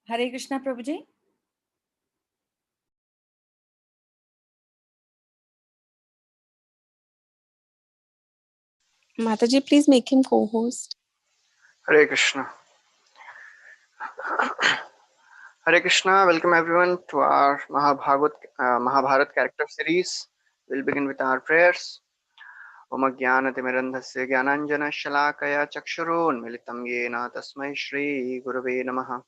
Hare Krishna, Prabhuji. Mataji, please make him co-host. Hare Krishna. Hare Krishna. Welcome everyone to our Mahabharat character series. We'll begin with our prayers. Om Jnanatimirandhasya Jnananjana Shalakaya Chakshurunmilitam Yena Tasmai Shri Gurave Namaha.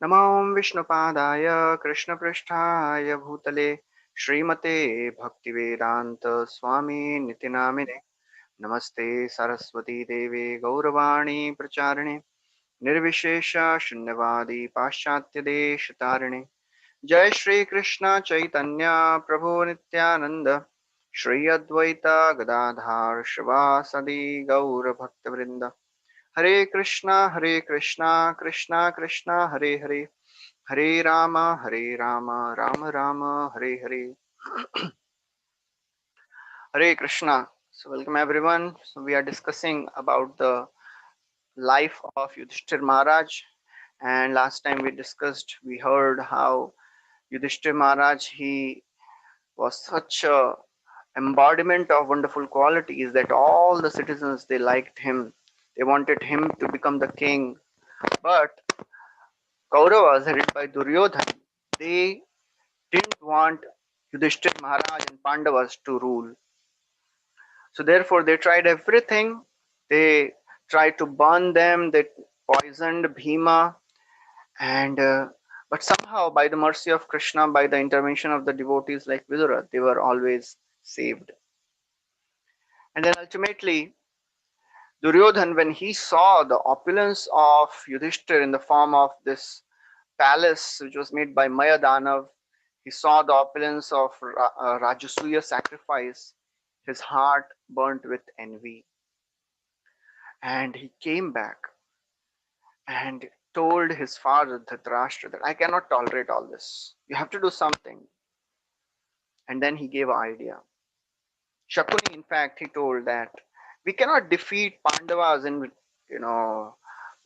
Namo Vishnupadaya Krishna Pristhaya Bhutale Srimate Bhaktivedanta Swami Nitinamine. Namaste Saraswati Devi Gauravani Pracharine निर्विशेष शून्यवादी पाश्चात्य देश तारिणे जय श्री कृष्ण चैतन्य प्रभु नित्यानंद श्री अद्वैत गदाधार शिवासदि गौर भक्त वृंद हरे Krishna Krishna Krishna Hare Hare Hare Ram Ram Ram Hare Hare Hare Krishna. So welcome everyone. So we are discussing about the life of Yudhishthir Maharaj. And last time we heard how Yudhishthir Maharaj, he was such a embodiment of wonderful qualities that all the citizens, they liked him. They wanted him to become the king. But Kauravas, headed by Duryodhan, they didn't want Yudhishthir Maharaj and Pandavas to rule. So therefore, they tried everything. They tried to burn them. They poisoned Bhima, and but somehow, by the mercy of Krishna, by the intervention of the devotees like Vidura, they were always saved. And then ultimately, Duryodhan, when he saw the opulence of Yudhishthir in the form of this palace which was made by Mayadanav, he saw the opulence of Rajasuya sacrifice. His heart burnt with envy, and he came back and told his father Dhritarashtra that I cannot tolerate all this. You have to do something. And then he gave an idea. Shakuni, in fact, he told that we cannot defeat Pandavas in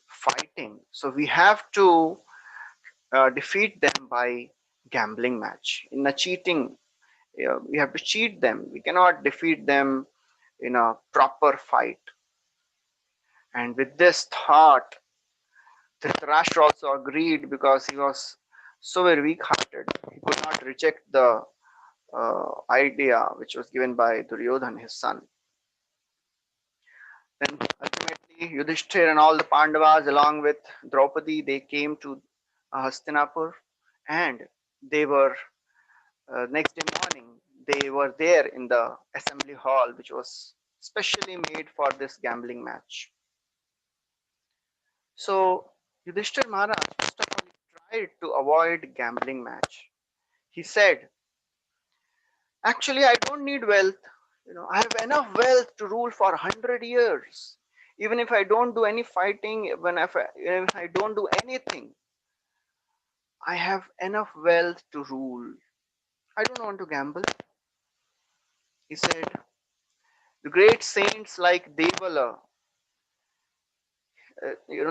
fighting. So we have to defeat them by gambling match. In a cheating, we have to cheat them. We cannot defeat them in a proper fight. And with this thought, Dhritarashtra also agreed because he was so very weak-hearted. He could not reject the idea which was given by Duryodhan, his son. Then ultimately, Yudhishthir and all the Pandavas, along with Draupadi, they came to Hastinapur, and they were next day morning. They were there in the assembly hall, which was specially made for this gambling match. So Yudhishthir Maharaj, first of all, he tried to avoid gambling match. He said, "Actually, I don't need wealth. I have enough wealth to rule for 100 years. Even if I don't do any fighting, if I don't do anything, I have enough wealth to rule. I don't want to gamble." He said, the great saints like Devala,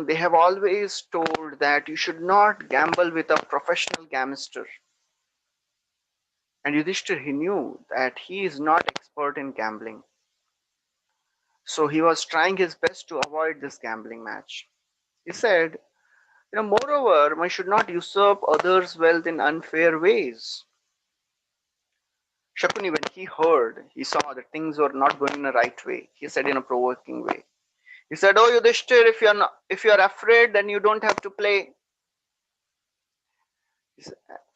they have always told that you should not gamble with a professional gamester. And Yudhishthir, he knew that he is not expert in gambling. So he was trying his best to avoid this gambling match. He said, moreover, one should not usurp others' wealth in unfair ways. Shakuni, when he heard, he saw that things were not going in the right way. He said in a provoking way. He said, "Oh Yudhishthir, if you're afraid, then you don't have to play."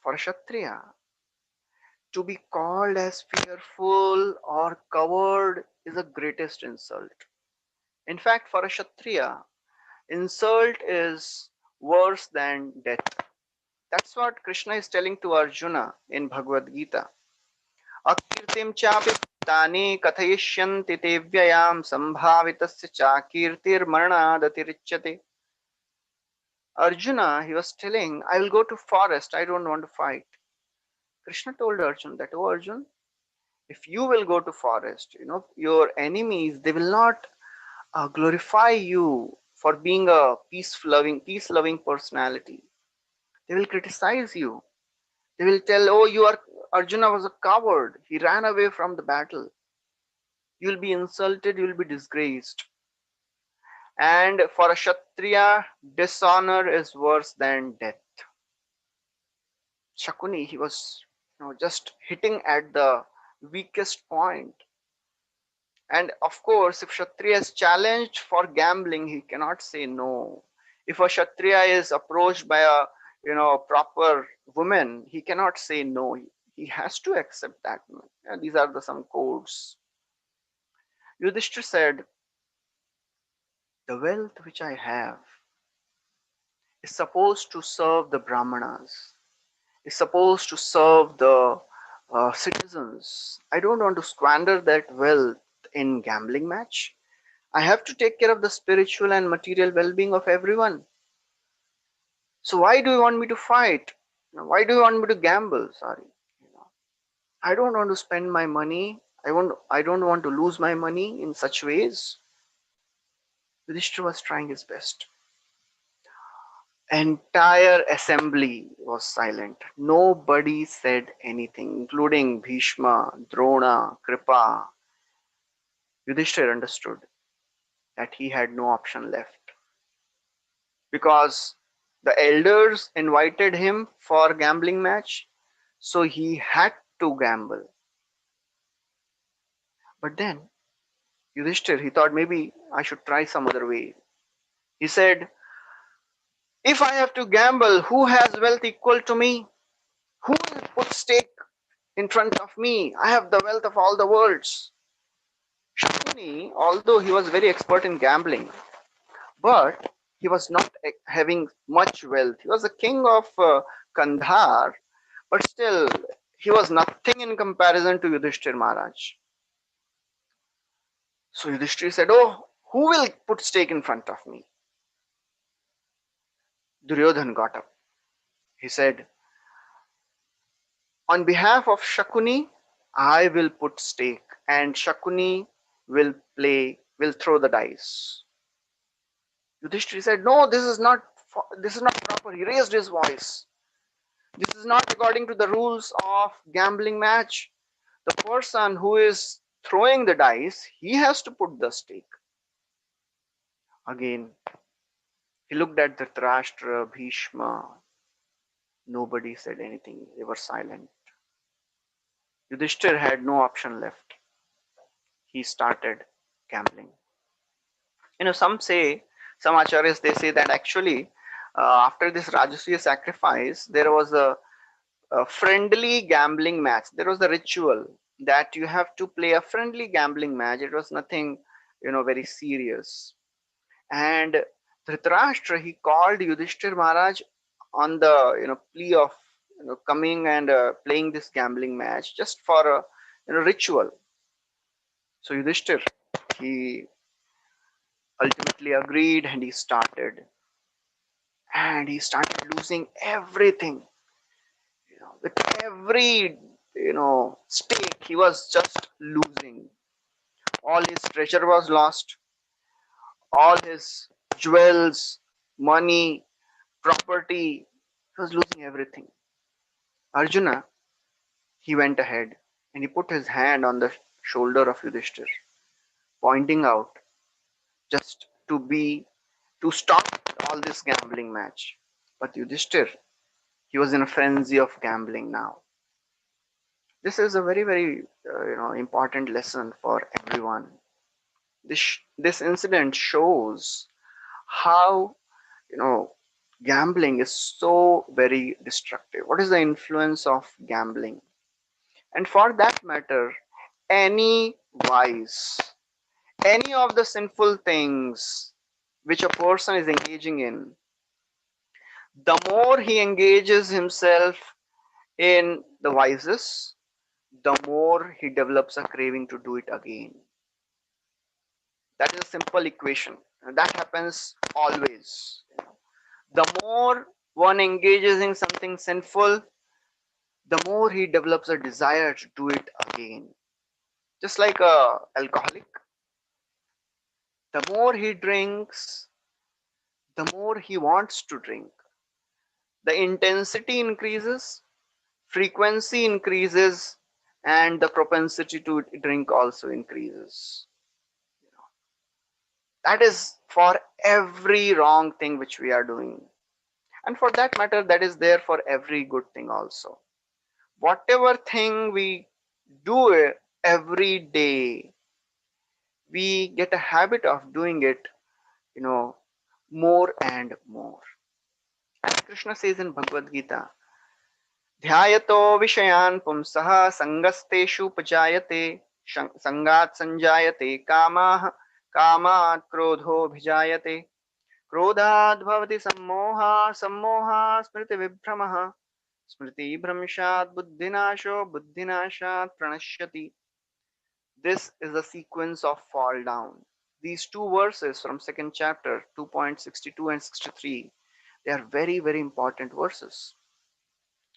For a Kshatriya, to be called as fearful or coward is the greatest insult. In fact, for a Kshatriya, insult is worse than death. That's what Krishna is telling to Arjuna in Bhagavad Gita. Akirtim chapi tani kathayishyanti te vyayam sambhavitasya cha kirtir marnadatirichyate. Arjuna, he was telling, I will go to forest, I don't want to fight. Krishna told Arjuna that, oh Arjun, if you will go to forest, your enemies, they will not glorify you for being a peace loving personality. They will criticize you. They will tell, oh, you are Arjuna was a coward. He ran away from the battle. You'll be insulted, you'll be disgraced. And for a Kshatriya, dishonor is worse than death. Shakuni, he was just hitting at the weakest point. And of course, if Kshatriya is challenged for gambling, he cannot say no. If a Kshatriya is approached by a proper woman, he cannot say no. He has to accept that. Yeah, these are the some codes. Yudhishthira said, the wealth which I have is supposed to serve the Brahmanas, is supposed to serve the citizens. I don't want to squander that wealth in gambling match. I have to take care of the spiritual and material well-being of everyone. So why do you want me to fight? Why do you want me to gamble? Sorry. I don't want to spend my money. I don't want to lose my money in such ways. Yudhishthira was trying his best. Entire assembly was silent. Nobody said anything, including Bhishma, Drona, Kripa. Yudhishthira understood that he had no option left because the elders invited him for gambling match, so he had to gamble. But then Yudhishthira, he thought maybe I should try some other way. He said, if I have to gamble, who has wealth equal to me? Who will put stake in front of me? I have the wealth of all the worlds. Shakuni, although he was very expert in gambling, but he was not having much wealth. He was the king of Kandhar, but still he was nothing in comparison to Yudhishthir Maharaj. So Yudhishthir said, oh, who will put stake in front of me? Duryodhan got up. He said, on behalf of Shakuni, I will put stake and Shakuni will throw the dice. Yudhishthira said, no, this is not proper. He raised his voice. This is not according to the rules of gambling match. The person who is throwing the dice, he has to put the stake. Again, he looked at Dhritarashtra, Bhishma. Nobody said anything. They were silent. Yudhishthira had no option left. He started gambling. Some acharyas, they say that actually after this Rajasuya sacrifice, there was a friendly gambling match. There was a ritual that you have to play a friendly gambling match. It was nothing, very serious. And Dhritarashtra, he called Yudhishthir Maharaj on the, plea of, coming and playing this gambling match just for a, ritual. So Yudhishthir, he ultimately agreed and he started. And he started losing everything. With every stake, he was just losing. All his treasure was lost, all his jewels, money, property, he was losing everything. Arjuna, he went ahead and he put his hand on the shoulder of Yudhishthir, pointing out just to stop all this gambling match. But Yudhishthir, he was in a frenzy of gambling now. This is a very, very important lesson for everyone. This incident shows how gambling is so very destructive. What is the influence of gambling? And for that matter, any vice, any of the sinful things which a person is engaging in, the more he engages himself in the vices, the more he develops a craving to do it again. That is a simple equation. That happens always. The more one engages in something sinful, the more he develops a desire to do it again. Just like a alcoholic, the more he drinks, the more he wants to drink. the intensity increases, frequency increases, and the propensity to drink also increases. That is for every wrong thing which we are doing. And for that matter, that is there for every good thing also. Whatever thing we do every day, we get a habit of doing it, you know, more and more. As Krishna says in Bhagavad Gita, ध्यायतो विषयान् पुंसः सङ्गस्तेषुपजायते सङ्गात् सञ्जायते कामाः कामात् क्रोधोऽभिजायते क्रोधाद् भवति सम्मोहः सम्मोहात् स्मृतिविभ्रमः स्मृतिभ्रंशात् बुद्धिनाशो बुद्धिनाशात् प्रणश्यति. This is the sequence of fall down. These two verses from second chapter 2.62 and 63, they are very, very important verses,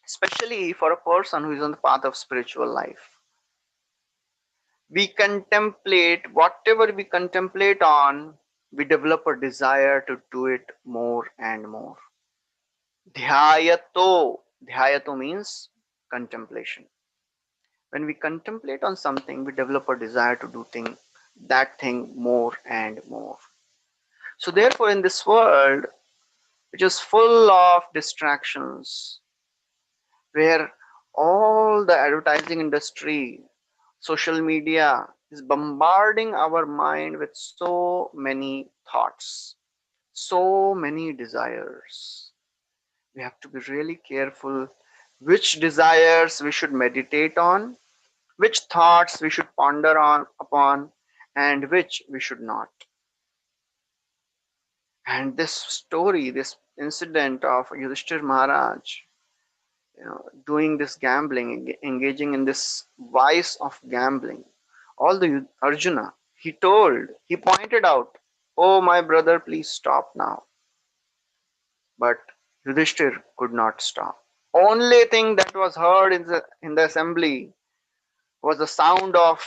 especially for a person who is on the path of spiritual life. We contemplate, whatever we contemplate on, we develop a desire to do it more and more. Dhyayato. Dhyayato means contemplation. When we contemplate on something, we develop a desire to do that thing more and more. So therefore, in this world, which is full of distractions, where all the advertising industry, social media is bombarding our mind with so many thoughts, so many desires, we have to be really careful which desires we should meditate on, which thoughts we should ponder on upon, and which we should not. And this story, this incident of Yudhishthira Maharaj, doing this gambling, engaging in this vice of gambling, all the Arjuna, he pointed out, "Oh, my brother, please stop now." But Yudhishthir could not stop. Only thing that was heard in the assembly was the sound of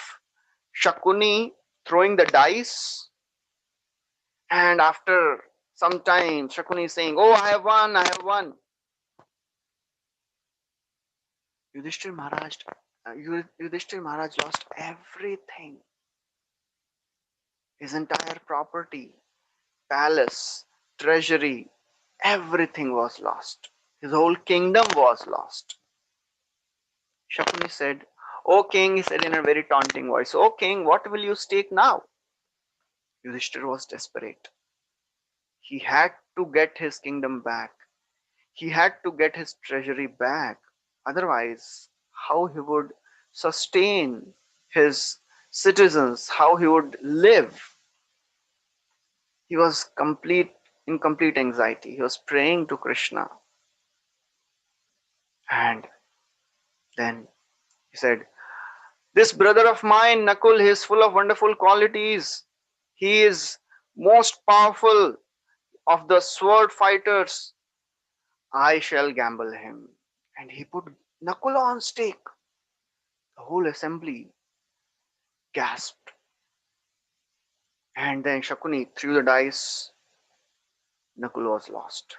Shakuni throwing the dice, and after some time, Shakuni is saying, "Oh, I have won, I have won." Yudhishthir Maharaj, Yudhishthir Maharaj lost everything. His entire property, palace, treasury, everything was lost. His whole kingdom was lost. Shakuni said, "O king," he said in a very taunting voice, "O king, what will you stake now?" Yudhishthir was desperate. He had to get his kingdom back. He had to get his treasury back. Otherwise, how he would sustain his citizens, how he would live. He was in complete anxiety. He was praying to Krishna. And then he said, "This brother of mine, Nakul, he is full of wonderful qualities. He is most powerful of the sword fighters. I shall gamble him." And he put Nakula on stake. The whole assembly gasped. And then Shakuni threw the dice. Nakula was lost.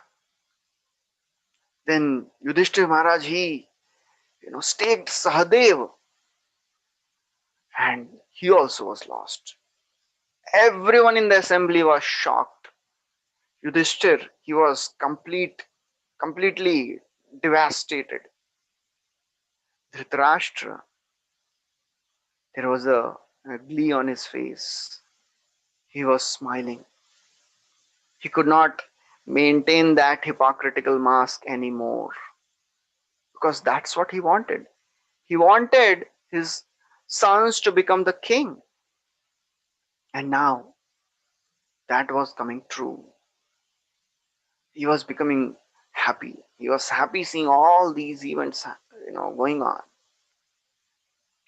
Then Yudhishthira Maharaj, he staked Sahadev, and he also was lost. Everyone in the assembly was shocked. Yudhishthir, he was completely devastated. Dhritarashtra, there was a glee on his face. He was smiling. He could not maintain that hypocritical mask anymore because that's what he wanted. He wanted his sons to become the king. And now that was coming true. He was becoming happy. He was happy seeing all these events going on.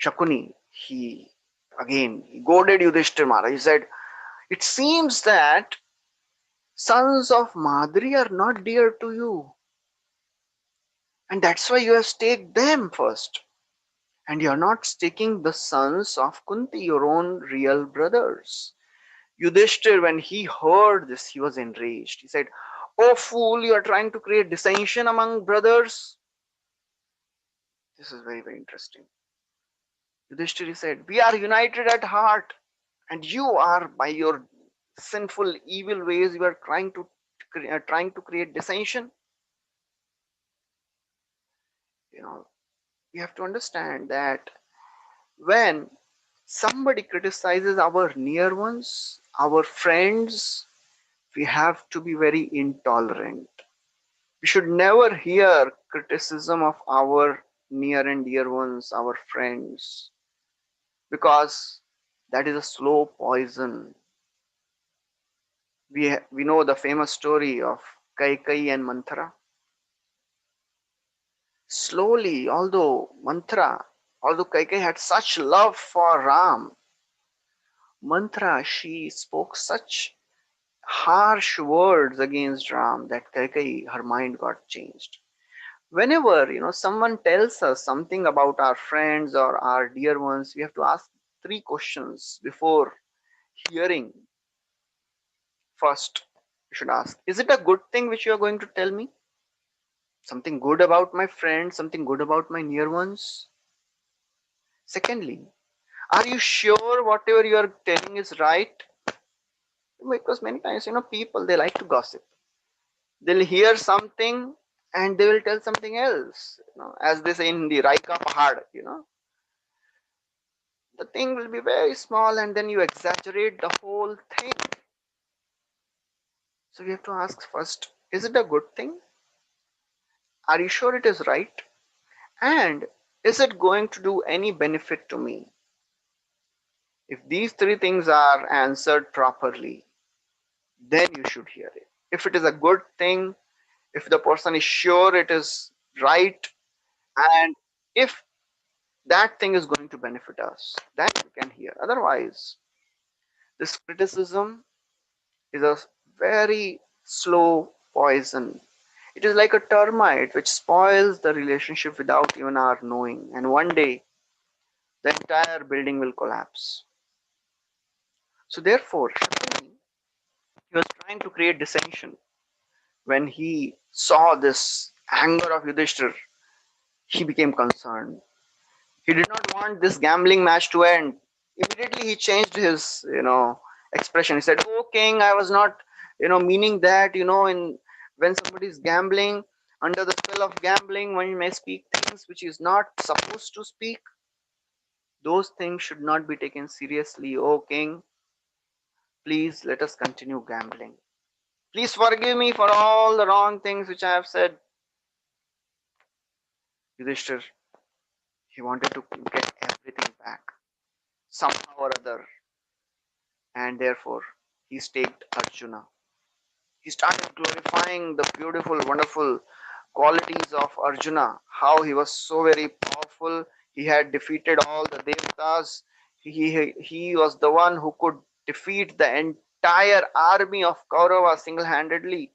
Shakuni, he goaded Yudhishthira Maharaj. He said, "It seems that sons of Madri are not dear to you. And that's why you have staked them first. And you're not staking the sons of Kunti, your own real brothers." Yudhishthir, when he heard this, he was enraged. He said, Oh fool, you are trying to create dissension among brothers. This is very, very interesting. Yudhishthira said, we are united at heart, and you are, by your sinful, evil ways, you are trying to create dissension. You know, we have to understand that when somebody criticizes our near ones, our friends, we have to be very intolerant. We should never hear criticism of our near and dear ones, our friends, because that is a slow poison. We know the famous story of Kaikai and Manthara. Slowly, although Kaikai had such love for Ram, Manthara, she spoke such harsh words against Ram that Kaikai, her mind got changed. Whenever someone tells us something about our friends or our dear ones, we have to ask three questions before hearing. First, you should ask, is it a good thing which you are going to tell me? Something good about my friends, something good about my near ones? Secondly, are you sure whatever you are telling is right? Because many times, people, they like to gossip. They'll hear something and they will tell something else. As they say in Hindi, Raika Pahad, the thing will be very small and then you exaggerate the whole thing. So we have to ask first, is it a good thing? Are you sure it is right? And is it going to do any benefit to me? If these three things are answered properly, then you should hear it. If it is a good thing, if the person is sure it is right, and if that thing is going to benefit us, then you can hear. Otherwise, this criticism is a very slow poison. It is like a termite which spoils the relationship without even our knowing, and one day the entire building will collapse. So, therefore, Shakuni, he was trying to create dissension. When he saw this anger of Yudhishthir, he became concerned. He did not want this gambling match to end. Immediately, he changed his, expression. He said, "Oh, king, I was not, meaning that, in when somebody is gambling, under the spell of gambling, one may speak things which is not supposed to speak. Those things should not be taken seriously. Oh, king, please let us continue gambling. Please forgive me for all the wrong things which I have said." Yudhishthir, he wanted to get everything back somehow or other, and therefore he staked Arjuna. He started glorifying the beautiful, wonderful qualities of Arjuna, how he was so very powerful. He had defeated all the Devatas. He was the one who could defeat the entire army of Kaurava single handedly.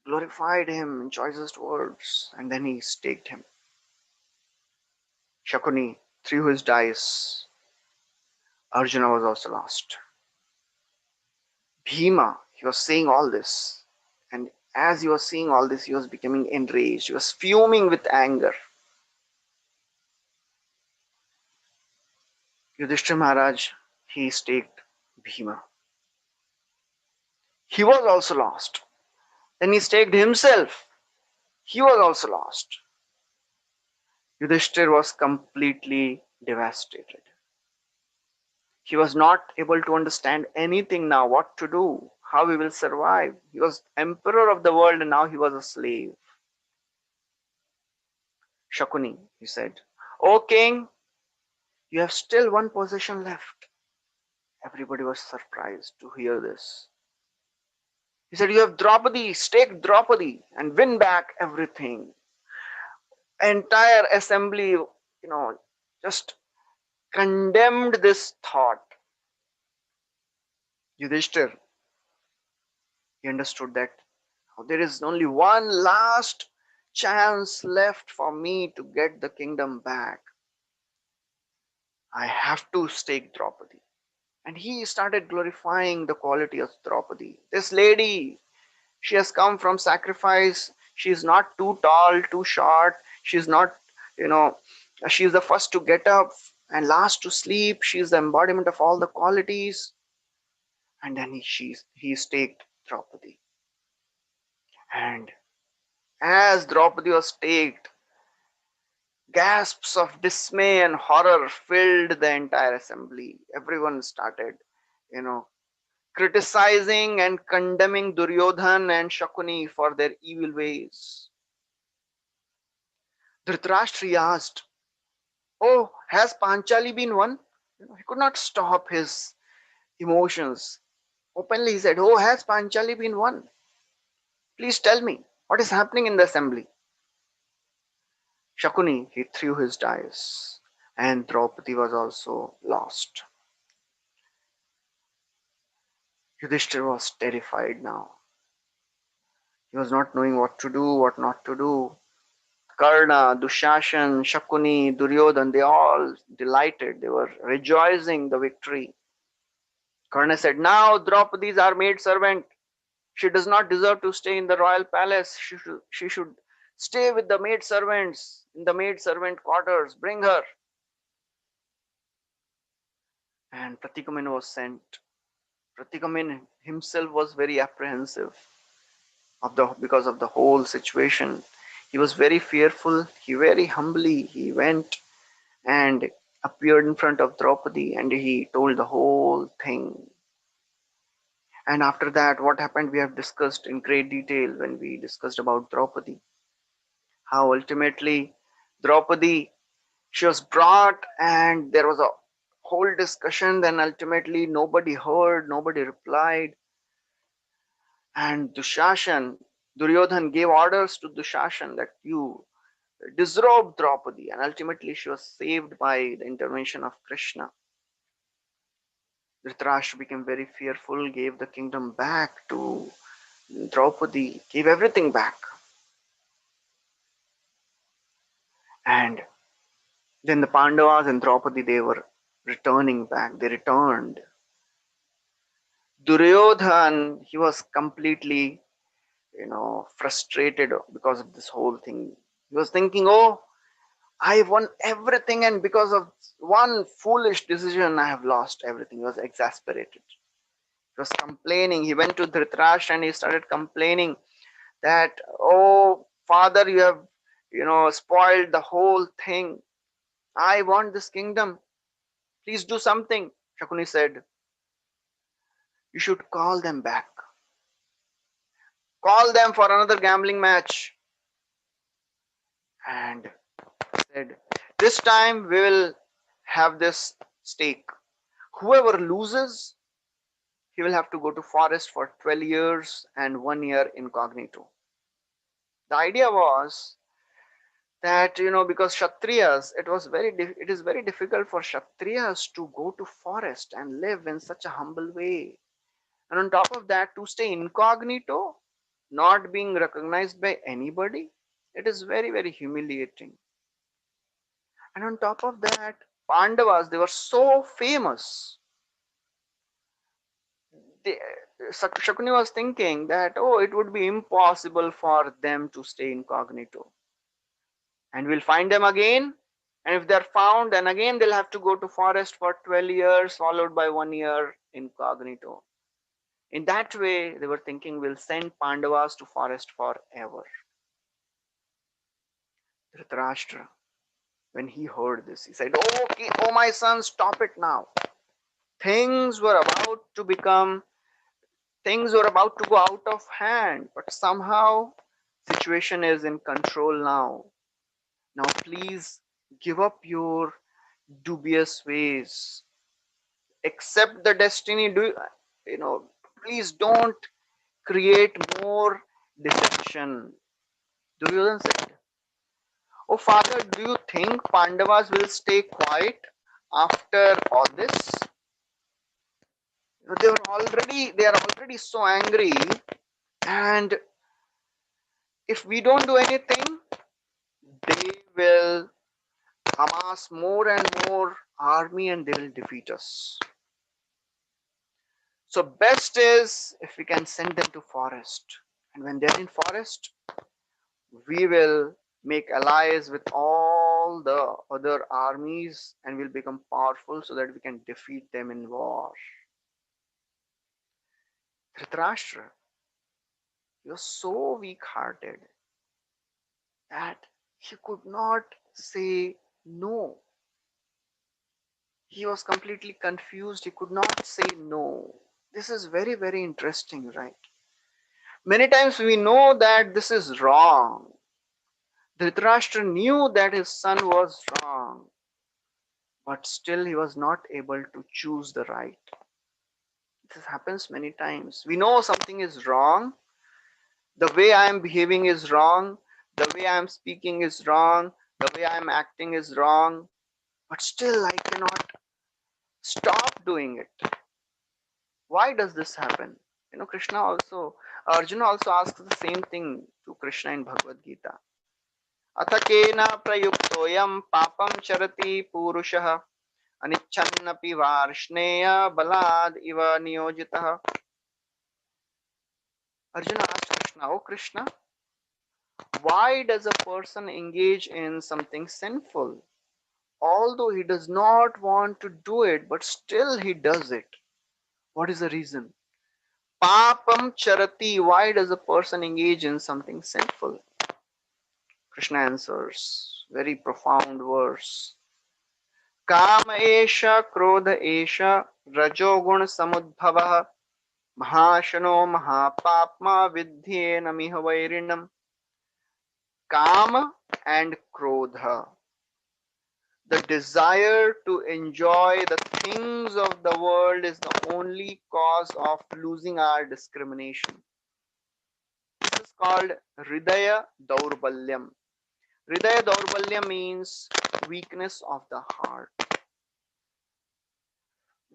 Glorified him in choicest words, and then he staked him. Shakuni threw his dice. Arjuna was also lost. Bhima, he was saying all this. And as he was seeing all this, he was becoming enraged. He was fuming with anger. Yudhishthira Maharaj, he staked Bhima. He was also lost. Then he staked himself. He was also lost. Yudhishthira was completely devastated. He was not able to understand anything now, what to do, how he will survive. He was emperor of the world and now he was a slave. Shakuni, he said, "O king, you have still one possession left." Everybody was surprised to hear this. He said, "You have Draupadi, stake Draupadi and win back everything." Entire assembly, just condemned this thought. Yudhishthir, he understood that there is only one last chance left for me to get the kingdom back. I have to stake Draupadi. And he started glorifying the quality of Draupadi. This lady, She has come from sacrifice. She's not too tall, too short. She's not, you know, she's the first to get up and last to sleep. She's the embodiment of all the qualities. And then he staked Draupadi. And as Draupadi was staked, gasps of dismay and horror filled the entire assembly. Everyone started, you know, criticizing and condemning Duryodhan and Shakuni for their evil ways. Dhritarashtra asked, "Oh, has Panchali been won?" He could not stop his emotions. Openly he said, "Oh, has Panchali been won? Please tell me what is happening in the assembly." Shakuni, he threw his dice, and Draupadi was also lost. Yudhishthira was terrified now. He was not knowing what to do, what not to do. Karna, Dushashan, Shakuni, Duryodhan, they all delighted. They were rejoicing the victory. Karna said, "Now Draupadi is our maid servant. She does not deserve to stay in the royal palace. She should stay with the maid servants in the maid servant quarters. Bring her." And Pratikamin was sent. Pratikamin himself was very apprehensive because of the whole situation. He was very fearful. He very humbly he went and appeared in front of Draupadi and he told the whole thing. And after that, what happened we have discussed in great detail when we discussed about Draupadi. How ultimately Draupadi, she was brought and there was a whole discussion. Then ultimately nobody heard, nobody replied. And Duryodhan gave orders to Dushashan that you disrobe Draupadi, and ultimately she was saved by the intervention of Krishna. Dhritarashtra became very fearful, gave the kingdom back to Draupadi, gave everything back. And then the Pandavas and Draupadi, they were returning back. They returned. Duryodhan, he was completely, frustrated because of this whole thing. He was thinking, "Oh, I won everything, and because of one foolish decision, I have lost everything." He was exasperated. He was complaining. He went to Dhritarashtra and he started complaining that, "Oh, father, you have, spoiled the whole thing. I want this kingdom. Please do something." Shakuni said, "You should call them back. Call them for another gambling match." And said, "This time we will have this stake. Whoever loses, he will have to go to forest for 12 years and 1 year incognito." The idea was that, because Kshatriyas, it is very difficult for Kshatriyas to go to forest and live in such a humble way. And on top of that, to stay incognito, not being recognized by anybody, it is very, very humiliating. And on top of that, Pandavas, they were so famous. They, Shakuni was thinking that, oh, it would be impossible for them to stay incognito. And we'll find them again. And if they're found, then again they'll have to go to forest for 12 years, followed by 1 year incognito. In that way, they were thinking we'll send Pandavas to forest forever. Dhritarashtra, when he heard this, he said, "Oh, okay, oh my son, stop it now. Things were about to become, things were about to go out of hand, but somehow situation is in control now. Now please give up your dubious ways. Accept the destiny. Please don't create more deception." Duryodhan said, "Oh father, do you think Pandavas will stay quiet after all this? They are already so angry, and if we don't do anything, they will amass more and more army and they will defeat us. So best is if we can send them to forest And when they're in forest, we will make allies with all the other armies and will become powerful so that we can defeat them in war. Dhritarashtra, he was so weak-hearted that he could not say no. He was completely confused. He could not say no. This is very, very interesting, right? Many times we know that this is wrong. Dhritarashtra knew that his son was wrong, but still he was not able to choose the right. This happens many times. We know something is wrong, the way I am behaving is wrong, the way I am speaking is wrong, the way I am acting is wrong, but still I cannot stop doing it. Why does this happen? Arjuna also asks the same thing to Krishna in Bhagavad Gita. अथ केन प्रयुक्तोऽयं पापं चरति पूरुषः अनिच्छन्नपि वार्ष्णेय बलाद् इव नियोजितः. Arjuna asked Krishna, "Oh Krishna, why does a person engage in something sinful, although he does not want to do it, but still he does it? What is the reason? Papam charati, why does a person engage in something sinful?" Krishna answers, very profound verse. काम एष क्रोध एष रजोगुण समुद्भवः महाशनो महापाप्मा विद्धेनमिह वैरिणम्. Kama and Krodha, the desire to enjoy the things of the world, is the only cause of losing our discrimination. This is called Hridaya Daurbalyam. Hridaya Daurbalyam means weakness of the heart.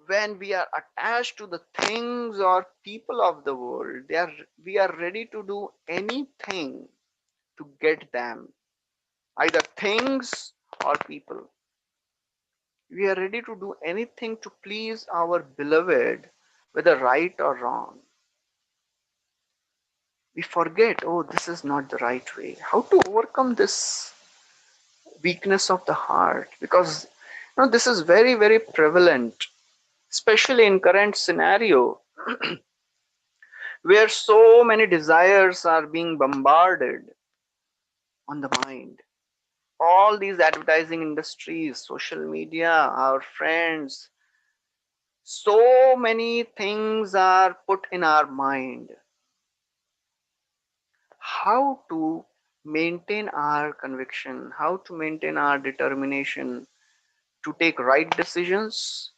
When we are attached to the things or people of the world, we are ready to do anything to get them, either things or people. We are ready to do anything to please our beloved, whether right or wrong. We forget, oh, this is not the right way. How to overcome this weakness of the heart? Because this is very, very prevalent, especially in current scenario where so many desires are being bombarded on the mind. All these advertising industries, social media, our friends, so many things are put in our mind. How to maintain our conviction, how to maintain our determination to take right decisions,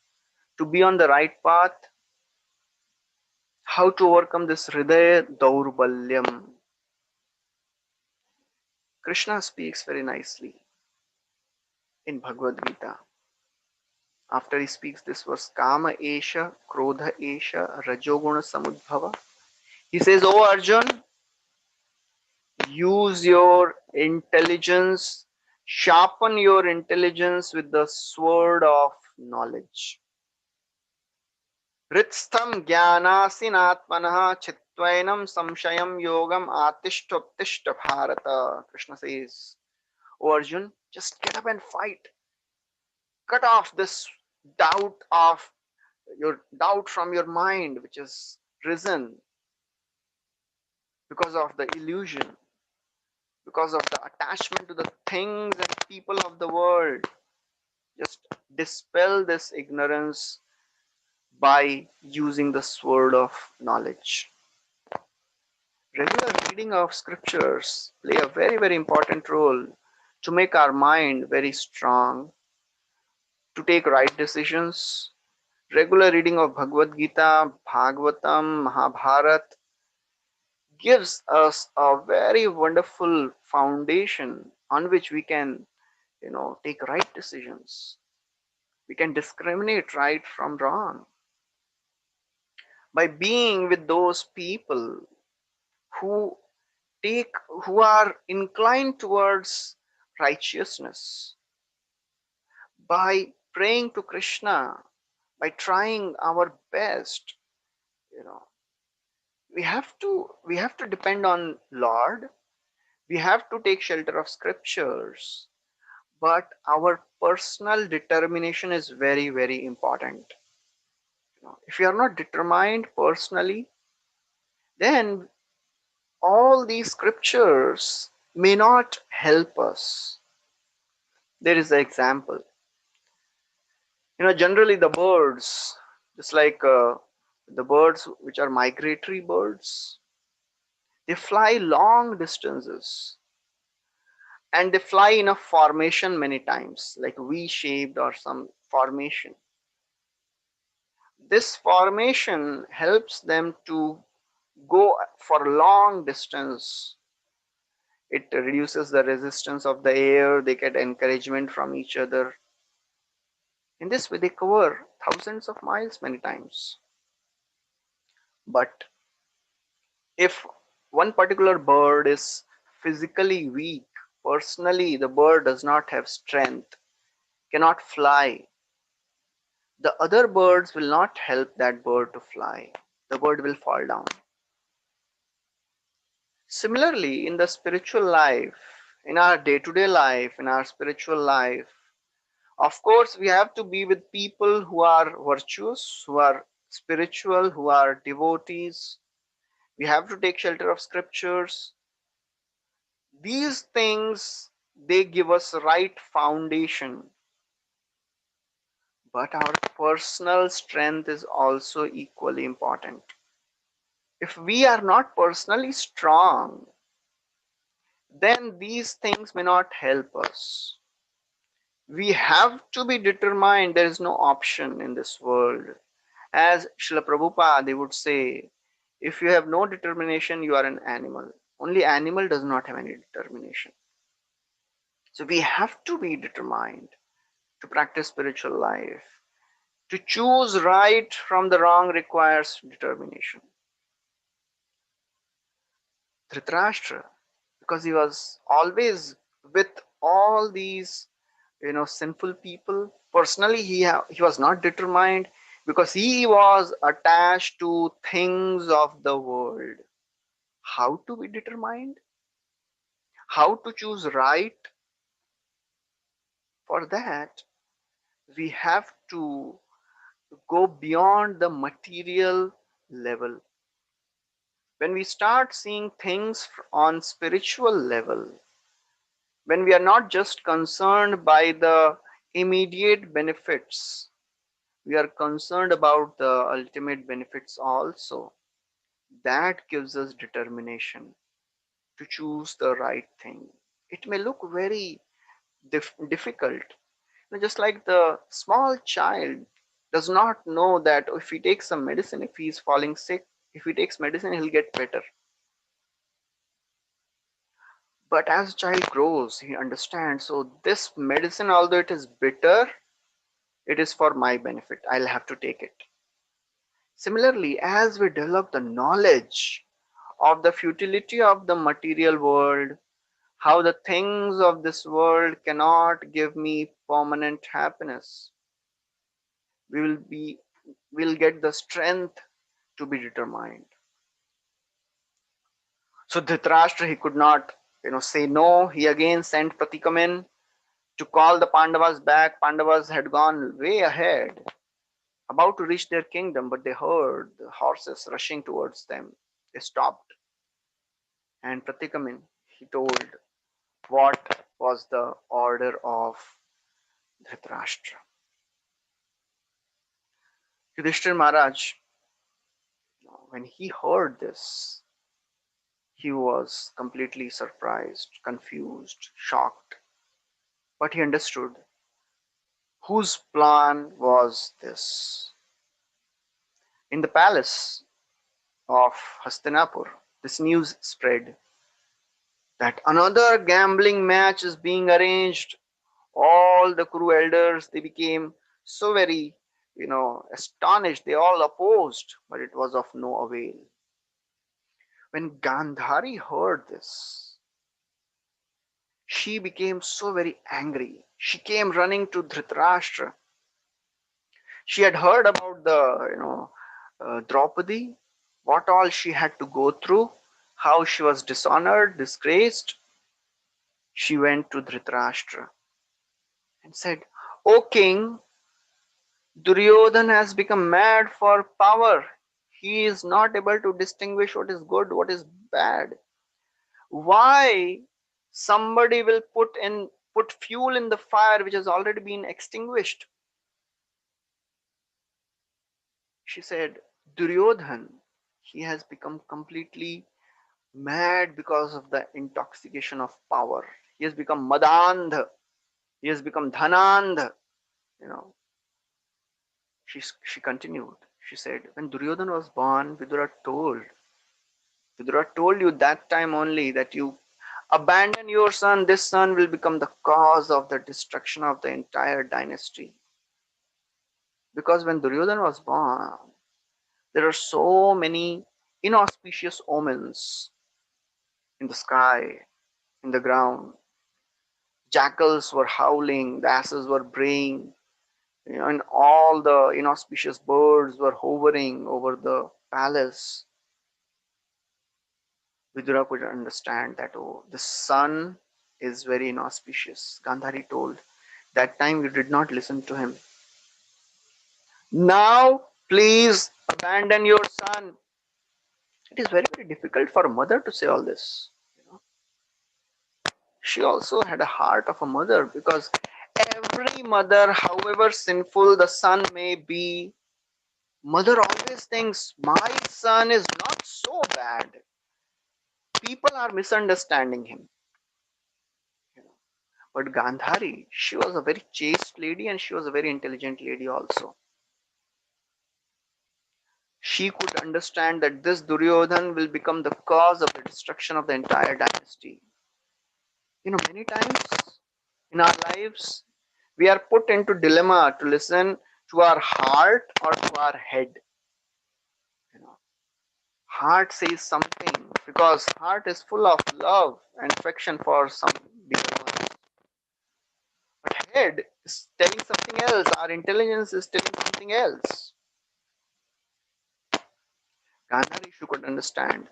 to be on the right path, how to overcome this Hridaya Daurbalyam. Krishna speaks very nicely in Bhagavad Gita. After he speaks this verse, Kama Esha, Krodha Esha, Rajoguna Samudbhava, he says, "Oh Arjun, use your intelligence, sharpen your intelligence with the sword of knowledge. Ritstham jnanasinatmanah chitvainam samshayam yogam atishthoptishta bharata." Krishna says, "Oh Arjun, just get up and fight. Cut off this doubt from your mind, which is risen because of the illusion, because of the attachment to the things and people of the world. Just dispel this ignorance by using the sword of knowledge." Regular reading of scriptures play a very, very important role to make our mind very strong, to take right decisions. Regular reading of Bhagavad Gita, Bhagavatam, Mahabharata gives us a very wonderful foundation on which we can, take right decisions. We can discriminate right from wrong by being with those people who who are inclined towards righteousness, by praying to Krishna, by trying our best, you know we have to depend on Lord. We have to take shelter of scriptures, but our personal determination is very, very important. If you are not determined personally, then all these scriptures may not help us. There is an example. Generally the birds, just like the birds which are migratory birds, they fly long distances and they fly in a formation many times, like V-shaped or some formation. This formation helps them to go for long distance. It reduces the resistance of the air, they get encouragement from each other. In this way, they cover thousands of miles many times. But if one particular bird is physically weak, personally, the bird does not have strength, cannot fly, the other birds will not help that bird to fly. The bird will fall down. Similarly, in the spiritual life, in our day to day life, in our spiritual life, of course, we have to be with people who are virtuous, who are spiritual, who are devotees. We have to take shelter of scriptures. These things, they give us right foundation. But our personal strength is also equally important. If we are not personally strong, then these things may not help us. We have to be determined. There is no option in this world. As Srila Prabhupada, they would say, if you have no determination, you are an animal. Only animal does not have any determination. So we have to be determined to practice spiritual life. To choose right from the wrong requires determination. Dhritarashtra, because he was always with all these sinful people, personally he was not determined, because he was attached to things of the world. How to be determined, how to choose right? For that, we have to go beyond the material level. When we start seeing things on spiritual level, when we are not just concerned by the immediate benefits, we are concerned about the ultimate benefits also. That gives us determination to choose the right thing. It may look very difficult. Just like the small child does not know that if he takes some medicine, if he is falling sick, if he takes medicine, he'll get better. But as a child grows, he understands, so this medicine, although it is bitter, it is for my benefit. I'll have to take it. Similarly, as we develop the knowledge of the futility of the material world, how the things of this world cannot give me permanent happiness, we will get the strength to be determined. So Dhritarashtra, he could not say no. He again sent Pratikamin to call the Pandavas back. Pandavas had gone way ahead, about to reach their kingdom, but they heard the horses rushing towards them. They stopped, and Pratikamin, he told what was the order of Dhritarashtra. Yudhishthira Maharaj, when he heard this, he was completely surprised, confused, shocked. But he understood whose plan was this. In the palace of Hastinapur, this news spread that another gambling match is being arranged. All the crew elders, they became so very astonished. They all opposed, but it was of no avail. When Gandhari heard this, she became so very angry. She came running to Dhritarashtra. She had heard about the Draupadi, what all she had to go through, how she was dishonored, disgraced, she went to Dhritarashtra and said, "O king, Duryodhan has become mad for power. He is not able to distinguish what is good, what is bad. Why somebody will put fuel in the fire which has already been extinguished?" She said, "Duryodhan, he has become completely mad because of the intoxication of power. He has become madandh. He has become dhanandh." You know, she continued. She said, when Duryodhan was born, Vidura told you that time only that you abandon your son. This son will become the cause of the destruction of the entire dynasty. Because when Duryodhan was born, there are so many inauspicious omens in the sky, in the ground. Jackals were howling, the asses were braying, and all the inauspicious birds were hovering over the palace. Vidura could understand that, oh, the sun is very inauspicious. Gandhari told, that time you did not listen to him. Now, please abandon your son. It is very, very difficult for a mother to say all this. She also had a heart of a mother, because every mother, however sinful the son may be, mother always thinks, my son is not so bad. People are misunderstanding him. But Gandhari, she was a very chaste lady and she was a very intelligent lady also. She could understand that this Duryodhan will become the cause of the destruction of the entire dynasty. Many times in our lives, we are put into dilemma to listen to our heart or to our head. You know, Heart says something because heart is full of love and affection for some dear ones. But head is telling something else. Our intelligence is telling something else. Gandhari could understand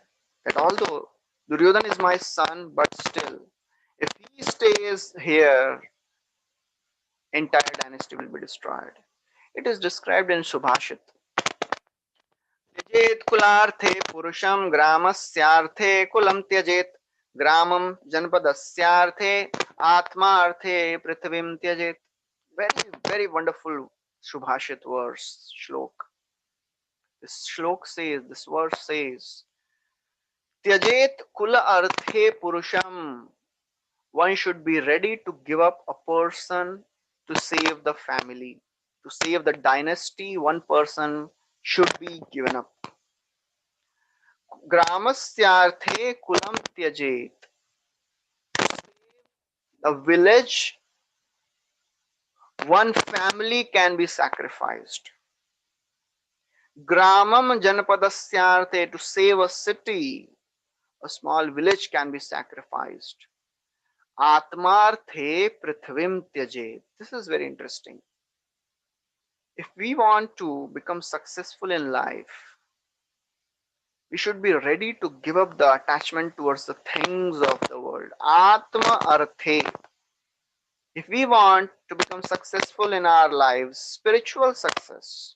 that although Duryodhan is my son, but still, if he stays here, entire dynasty will be destroyed. It is described in Subhashit. त्यजेत कुलार्थे पुरुषम ग्रामस्यार्थे coulomb त्यजेत ग्रामम जनपदस्यार्थे आत्मार्थे पृथ्वीम त्यजेत. Very, very wonderful Subhashit verse, shlok. This verse says, Tyajet kula arthe purusham. One should be ready to give up a person to save the family. To save the dynasty, one person should be given up. Gramasyarthe kulam tyajet. A village, one family can be sacrificed. Gramam janapadasyarthe, to save a city, a small village can be sacrificed. Atmarthe prithvim tyajet. This is very interesting. If we want to become successful in life, we should be ready to give up the attachment towards the things of the world. Atma arthe. If we want to become successful in our lives, spiritual success,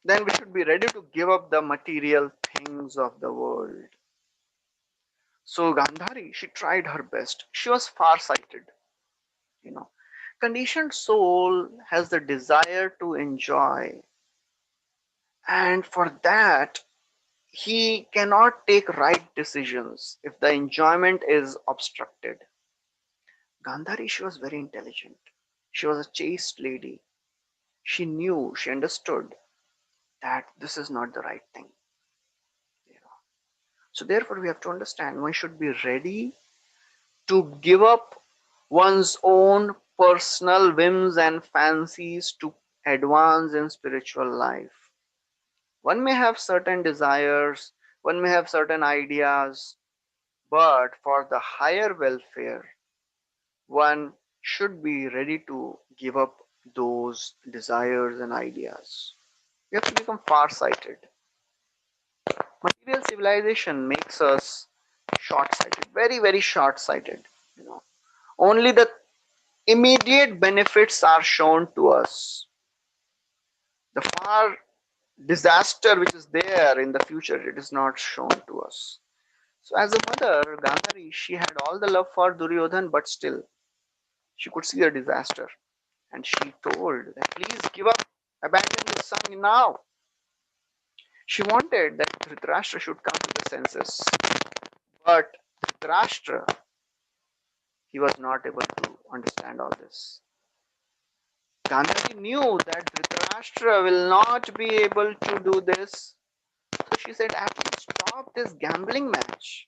then we should be ready to give up the material things of the world. So Gandhari, she tried her best. She was far-sighted. You know, conditioned soul has the desire to enjoy, and for that he cannot take right decisions if the enjoyment is obstructed. Gandhari, she was very intelligent. She was a chaste lady. She knew, she understood that this is not the right thing. So therefore we have to understand one should be ready to give up one's own personal whims and fancies to advance in spiritual life. One may have certain desires, one may have certain ideas, but for the higher welfare, one should be ready to give up those desires and ideas. We have to become far-sighted. Material civilization makes us short-sighted, very, very short-sighted. You know, only the immediate benefits are shown to us. The far disaster which is there in the future, it is not shown to us. So as a mother, Gandhari, she had all the love for Duryodhan, but still she could see a disaster. And she told that please give up, abandon this son now. She wanted that Dhritarashtra should come to the senses. But Dhritarashtra, he was not able to understand all this. Gandhari knew that Dhritarashtra will not be able to do this. So she said, at least stop this gambling match.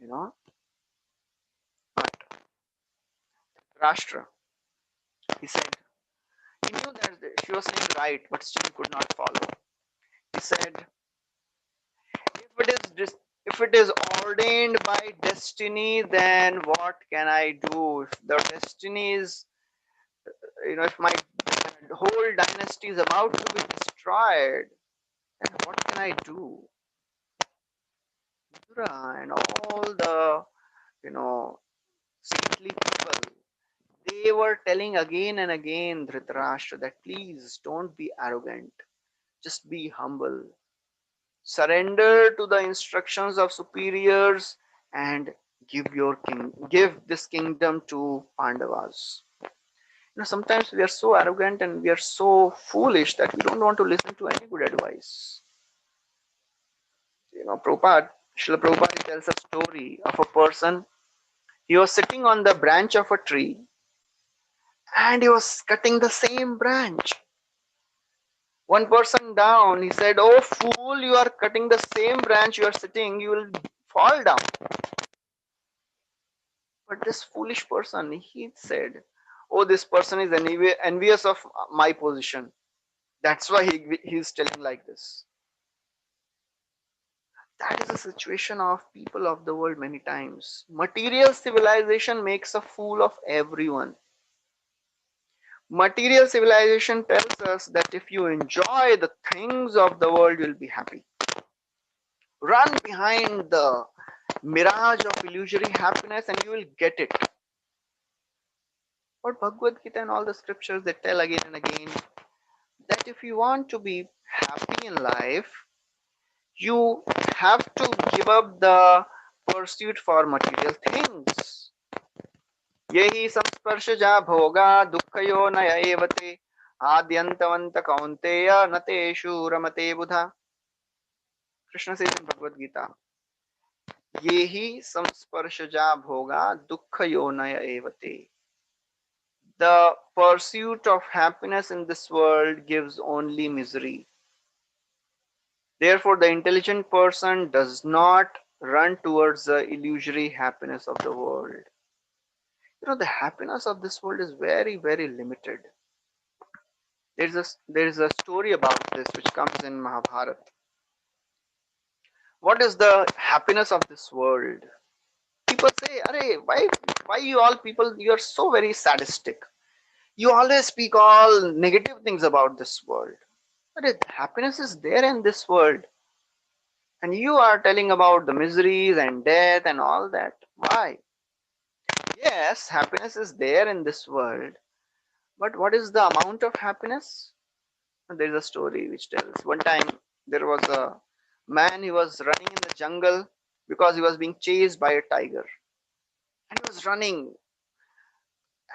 You know, but Dhritarashtra, he said, he knew that she was saying right, but still he could not follow. He said, if it is ordained by destiny, then what can I do? If the destiny is, if my whole dynasty is about to be destroyed, then what can I do? Vidura and all the, saintly people, they were telling again and again Dhritarashtra that please don't be arrogant, just be humble, surrender to the instructions of superiors, and give this kingdom to Pandavas. Sometimes we are so arrogant and we are so foolish that we don't want to listen to any good advice. Prabhupada, Srila Prabhupada tells a story of a person. He was sitting on the branch of a tree and he was cutting the same branch. One person down, he said, "Oh fool, you are cutting the same branch you are sitting, you will fall down." But this foolish person, he said, "Oh, this person is envious of my position. That's why he's telling like this." That is the situation of people of the world many times. Material civilization makes a fool of everyone. Material civilization tells us that if you enjoy the things of the world, you'll be happy. Run behind the mirage of illusory happiness and you will get it. But Bhagavad Gita and all the scriptures, they tell again and again that if you want to be happy in life, you have to give up the pursuit for material things. Yehi samsparshja bhoga dukkhayo naya evate adyantavanta kaunteya nateshu ramate buddha. Krishna says in Bhagavad Gita, Yehi samsparshja bhoga dukkhayo naya evate. The pursuit of happiness in this world gives only misery. Therefore, the intelligent person does not run towards the illusory happiness of the world. The happiness of this world is very, very limited. There is a story about this which comes in Mahabharata. What is the happiness of this world? People say, "Arey, why you all people? You are so very sadistic. You always speak all negative things about this world. But happiness is there in this world. And you are telling about the miseries and death and all that. Why? Yes, happiness is there in this world. But what is the amount of happiness?" There is a story which tells one time there was a man, he was running in the jungle because he was being chased by a tiger. And he was running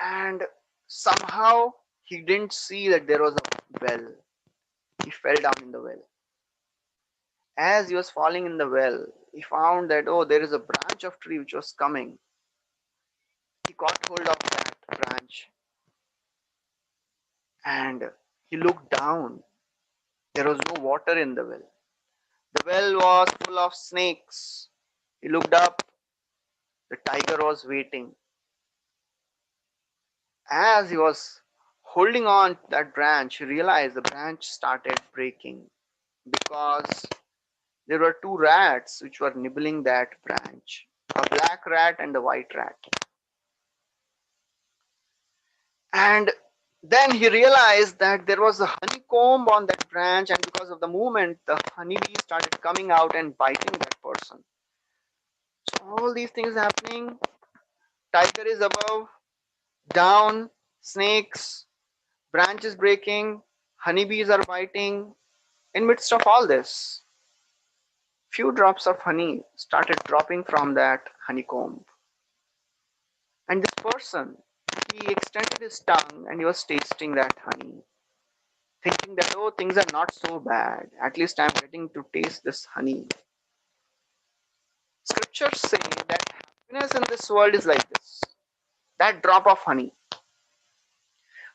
and somehow he didn't see that there was a well. He fell down in the well. As he was falling in the well, he found that, oh, there is a branch of tree which was coming. He caught hold of that branch and he looked down. There was no water in the well. The well was full of snakes. He looked up. The tiger was waiting. As he was holding on to that branch, he realized the branch started breaking because there were two rats which were nibbling that branch, a black rat and a white rat. And Then he realized that there was a honeycomb on that branch, and because of the movement, the honeybee started coming out and biting that person. So all these things happening. Tiger is above, down, snakes, branches breaking, honeybees are biting. In midst of all this, few drops of honey started dropping from that honeycomb. And this person, he extended his tongue and he was tasting that honey, thinking that, oh, things are not so bad. At least I'm getting to taste this honey. Scriptures say that happiness in this world is like this, that drop of honey.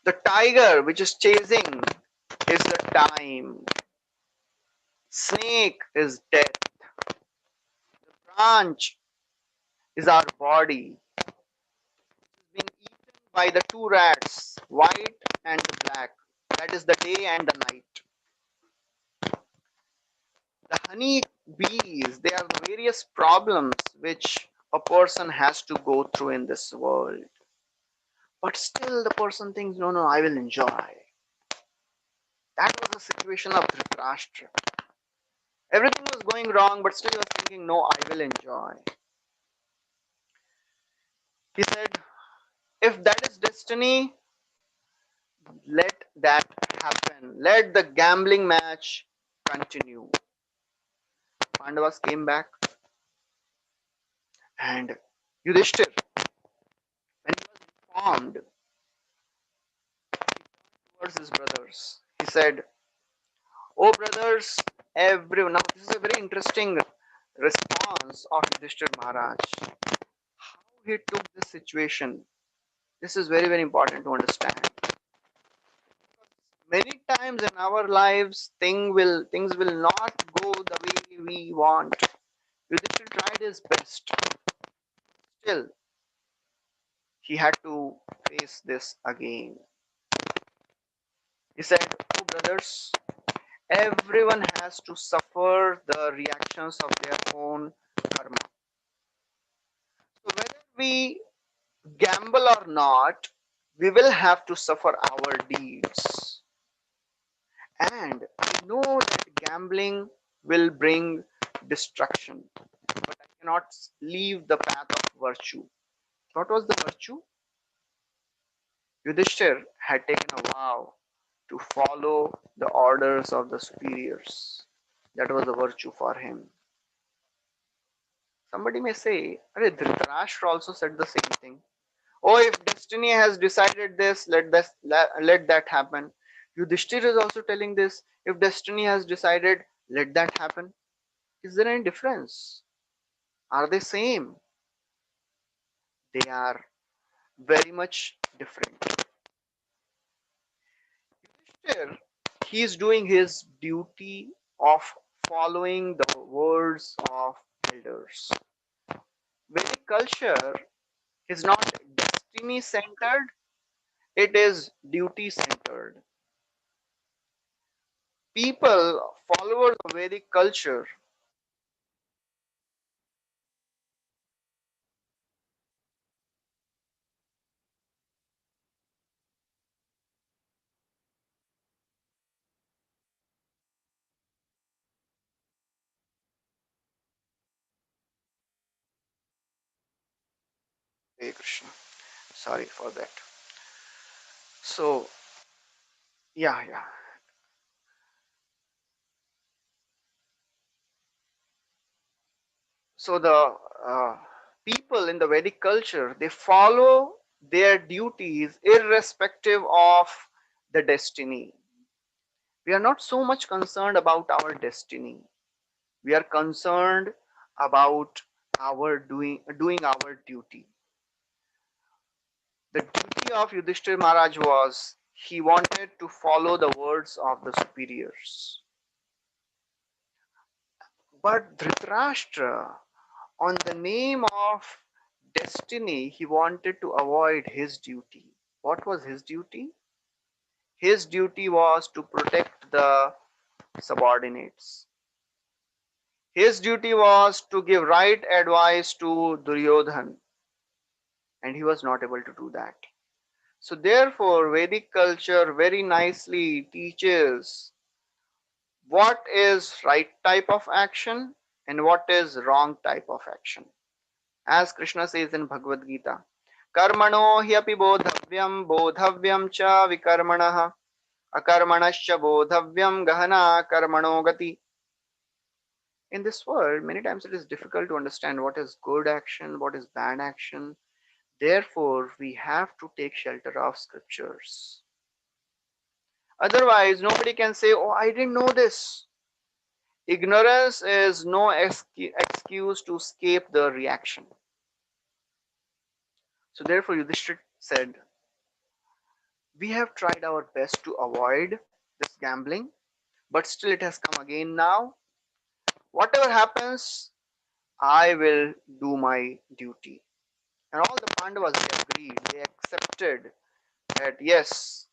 The tiger which is chasing is the time. Snake is death. Branch is our body. Being eaten by the two rats, white and black. That is the day and the night. The honey bees, they are the various problems which a person has to go through in this world. But still the person thinks, no, no, I will enjoy. That was the situation of Dhritarashtra. Everything was going wrong, but still he was thinking, no, I will enjoy. He said, if that is destiny, let that happen. Let the gambling match continue. Pandavas came back, and Yudhishthira, when he was informed towards his brothers, he said, oh brothers, everyone. Now this is a very interesting response of Yudhishthira Maharaj. How he took this situation. This is very, very important to understand. Many times in our lives, things will not go the way we want. Yudhishthira tried his best. Still, he had to face this again. He said, oh brothers, everyone has to suffer the reactions of their own karma. So whether we gamble or not, we will have to suffer our deeds. And I know that gambling will bring destruction, but I cannot leave the path of virtue. What was the virtue? Yudhishthir had taken a vow to follow the orders of the superiors. That was a virtue for him. Somebody may say, Dhritarashtra also said the same thing. Oh, if destiny has decided this, let that happen. Yudhishthir is also telling this. If destiny has decided, let that happen. Is there any difference? Are they same? They are very much different. Yudhishthir, he is doing his duty of following the words of elders. Vedic culture is not destiny centered, it is duty centered. People, followers of Vedic culture, Hare Krishna, sorry for that. So, yeah. So the people in the Vedic culture, they follow their duties irrespective of the destiny. We are not so much concerned about our destiny. We are concerned about our doing our duty. The duty of Yudhishthira Maharaj was he wanted to follow the words of the superiors. But Dhritarashtra, on the name of destiny, he wanted to avoid his duty. What was his duty? His duty was to protect the subordinates. His duty was to give right advice to Duryodhan, and he was not able to do that. So therefore, Vedic culture very nicely teaches what is right type of action and what is wrong type of action. As Krishna says in Bhagavad Gita, Karmano hyapi bodhavyam cha vikarmanah, akarmanascha bodhavyam gahana karmano gati. In this world, many times it is difficult to understand what is good action, what is bad action. Therefore, we have to take shelter of scriptures. Otherwise, nobody can say, oh, I didn't know this. Ignorance is no excuse to escape the reaction. So, therefore, Yudhishthira said, we have tried our best to avoid this gambling, but still it has come again now. Whatever happens, I will do my duty. And all the Pandavas, they agreed, they accepted that yes,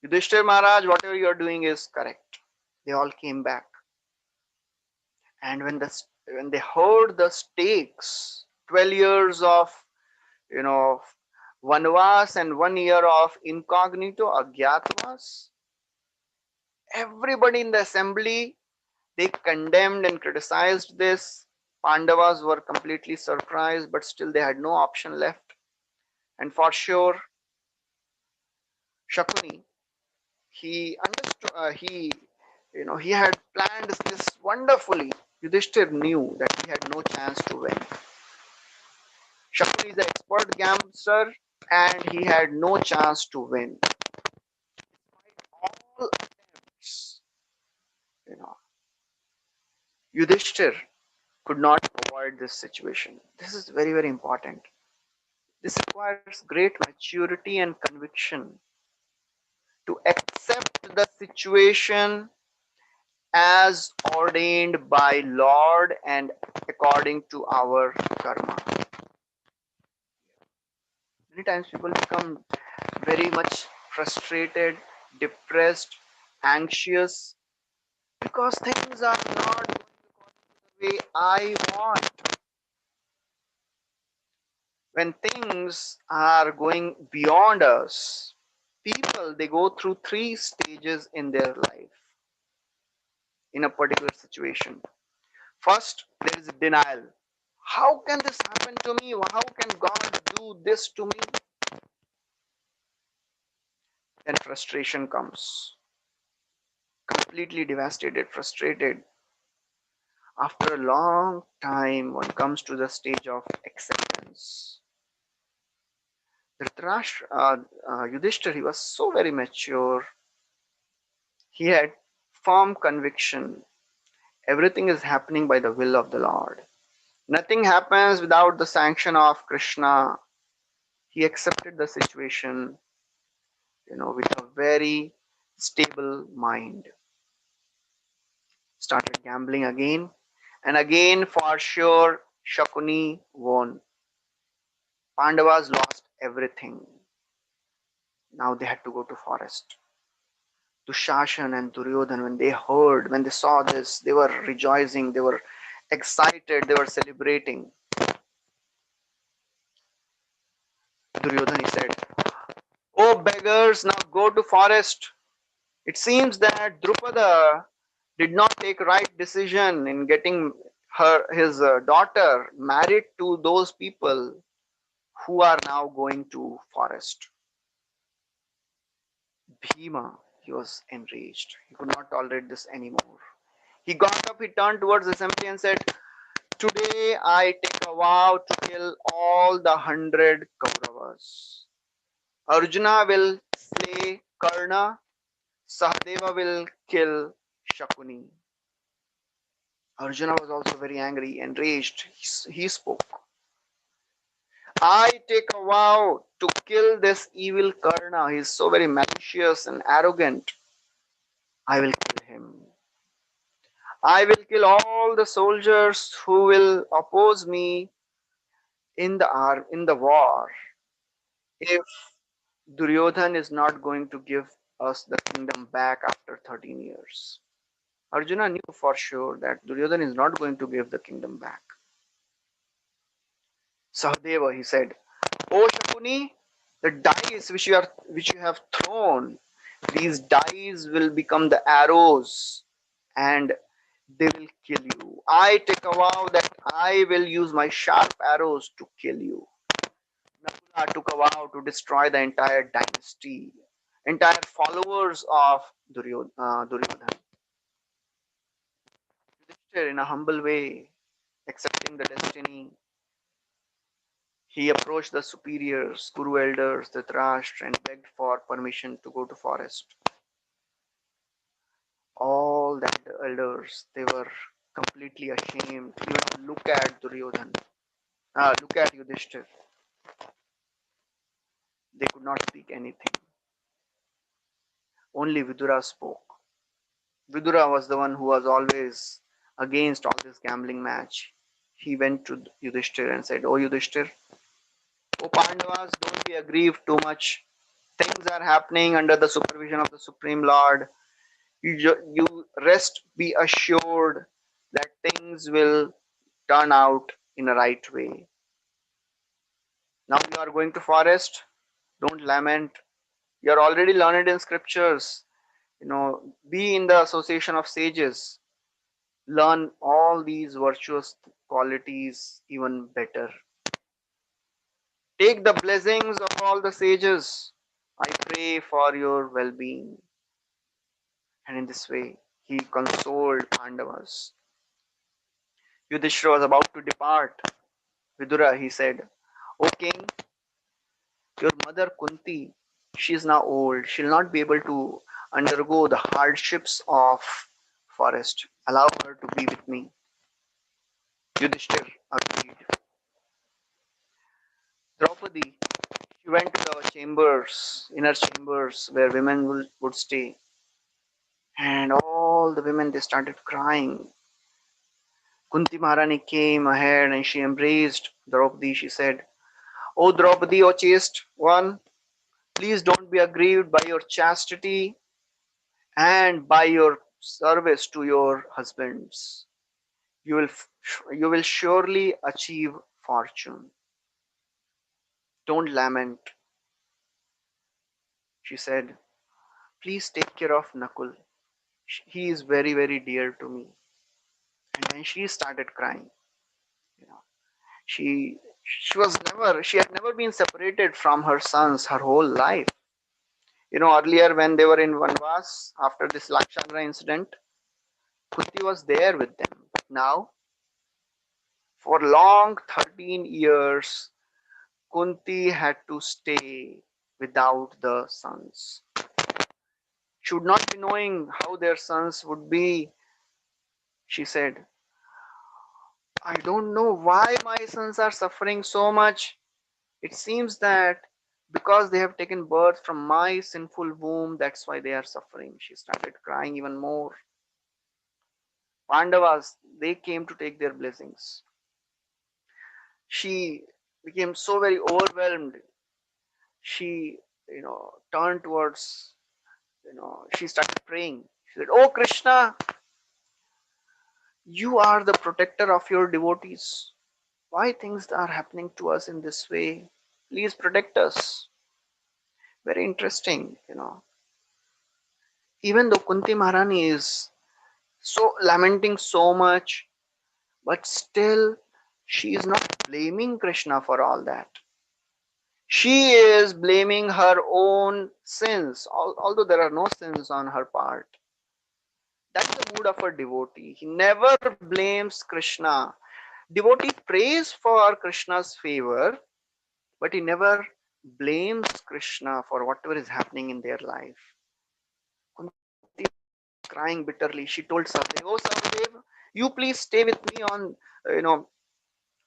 Yudhishthira Maharaj, whatever you are doing is correct. They all came back. And when they heard the stakes, 12 years of you know vanvas and 1 year of incognito agyatvas, everybody in the assembly, they condemned and criticized this. Pandavas were completely surprised, but still they had no option left. And for sure, Shakuni, he understood, he had planned this wonderfully. Yudhishthir knew that he had no chance to win. Shakuni is an expert gambler and he had no chance to win. All attempts, you know, Yudhishthir could not avoid this situation. This is very, very important. This requires great maturity and conviction to accept the situation as ordained by Lord and according to our karma. Many times people become very much frustrated, depressed, anxious because things are not going the way I want. When things are going beyond us, people they go through three stages in their life in a particular situation. First, there is denial. How can this happen to me? How can God do this to me? Then frustration comes. Completely devastated, frustrated. After a long time, one comes to the stage of acceptance. Dhritarashtra, Yudhishthira, he was so very mature. He had firm conviction. Everything is happening by the will of the Lord. Nothing happens without the sanction of Krishna. He accepted the situation, with a very stable mind. Started gambling again, and again for sure Shakuni won. Pandavas lost everything. Now they had to go to forest. Dushashan and Duryodhan, when they saw this, they were rejoicing, they were excited, they were celebrating. Duryodhan, he said, oh beggars, now go to forest. It seems that Drupada did not take right decision in getting his daughter married to those people who are now going to forest. Bhima, he was enraged. He could not tolerate this anymore. He got up, he turned towards the assembly and said, today I take a vow to kill all the 100 Kauravas. Arjuna will slay Karna, Sahadeva will kill Shakuni. Arjuna was also very angry, enraged. He spoke. I take a vow to kill this evil Karna. He is so very malicious and arrogant. I will kill him. I will kill all the soldiers who will oppose me in the war. If Duryodhan is not going to give us the kingdom back after 13 years. Arjuna knew for sure that Duryodhan is not going to give the kingdom back. Sahadeva, he said, O Shakuni, The dice which you have thrown, these dice will become the arrows and they will kill you. I take a vow that I will use my sharp arrows to kill you. Nakula took a vow to destroy the entire dynasty, entire followers of Duryodhana. Yudhishthir, in a humble way, accepting the destiny, he approached the superiors, Kuru elders, Dhritarashtra, and begged for permission to go to forest. All the elders, they were completely ashamed even to look at Duryodhana, look at Yudhishthir. They could not speak anything. Only Vidura spoke. Vidura was the one who was always against all this gambling match. He went to Yudhishthir and said, "Oh Yudhishthir, oh Pandavas, don't be aggrieved too much. Things are happening under the supervision of the Supreme Lord. You rest, be assured that things will turn out in a right way. Now you are going to forest, don't lament. You are already learned in scriptures. Be in the association of sages. Learn all these virtuous qualities even better. Take the blessings of all the sages. I pray for your well-being." And in this way, he consoled Pandavas. Yudhishthira was about to depart. Vidura, he said, "O king, your mother Kunti, she is now old. She'll not be able to undergo the hardships of forest. Allow her to be with me." Yudhishthir agreed. Draupadi, she went to the chambers, inner chambers where women would stay. And all the women, they started crying. Kunti Maharani came ahead and she embraced Draupadi. She said, "O Draupadi, O chaste one, please don't be aggrieved by your chastity and by your service to your husbands. You will surely achieve fortune. Don't lament." She said, "Please take care of Nakul. He is very, very dear to me." And when she started crying, you know, she had never been separated from her sons her whole life. Earlier when they were in Vanvas after this Lakshadra incident, Kunti was there with them. Now, for long 13 years, Kunti had to stay without the sons. She would not be knowing how their sons would be. She said, "I don't know why my sons are suffering so much. It seems that because they have taken birth from my sinful womb, that's why they are suffering." She started crying even more. Pandavas, they came to take their blessings. She became so very overwhelmed. She, turned towards, she started praying. She said, "Oh Krishna, you are the protector of your devotees. Why things are happening to us in this way? Please protect us." Very interesting. Even though Kunti Maharani is so lamenting so much, but still she is not blaming Krishna for all that. She is blaming her own sins, although there are no sins on her part. That's the mood of a devotee. He never blames Krishna. Devotee prays for Krishna's favor, but he never blames Krishna for whatever is happening in their life. Kunti was crying bitterly. She told Sahadev, "Oh Sahadev, you please stay with me you know,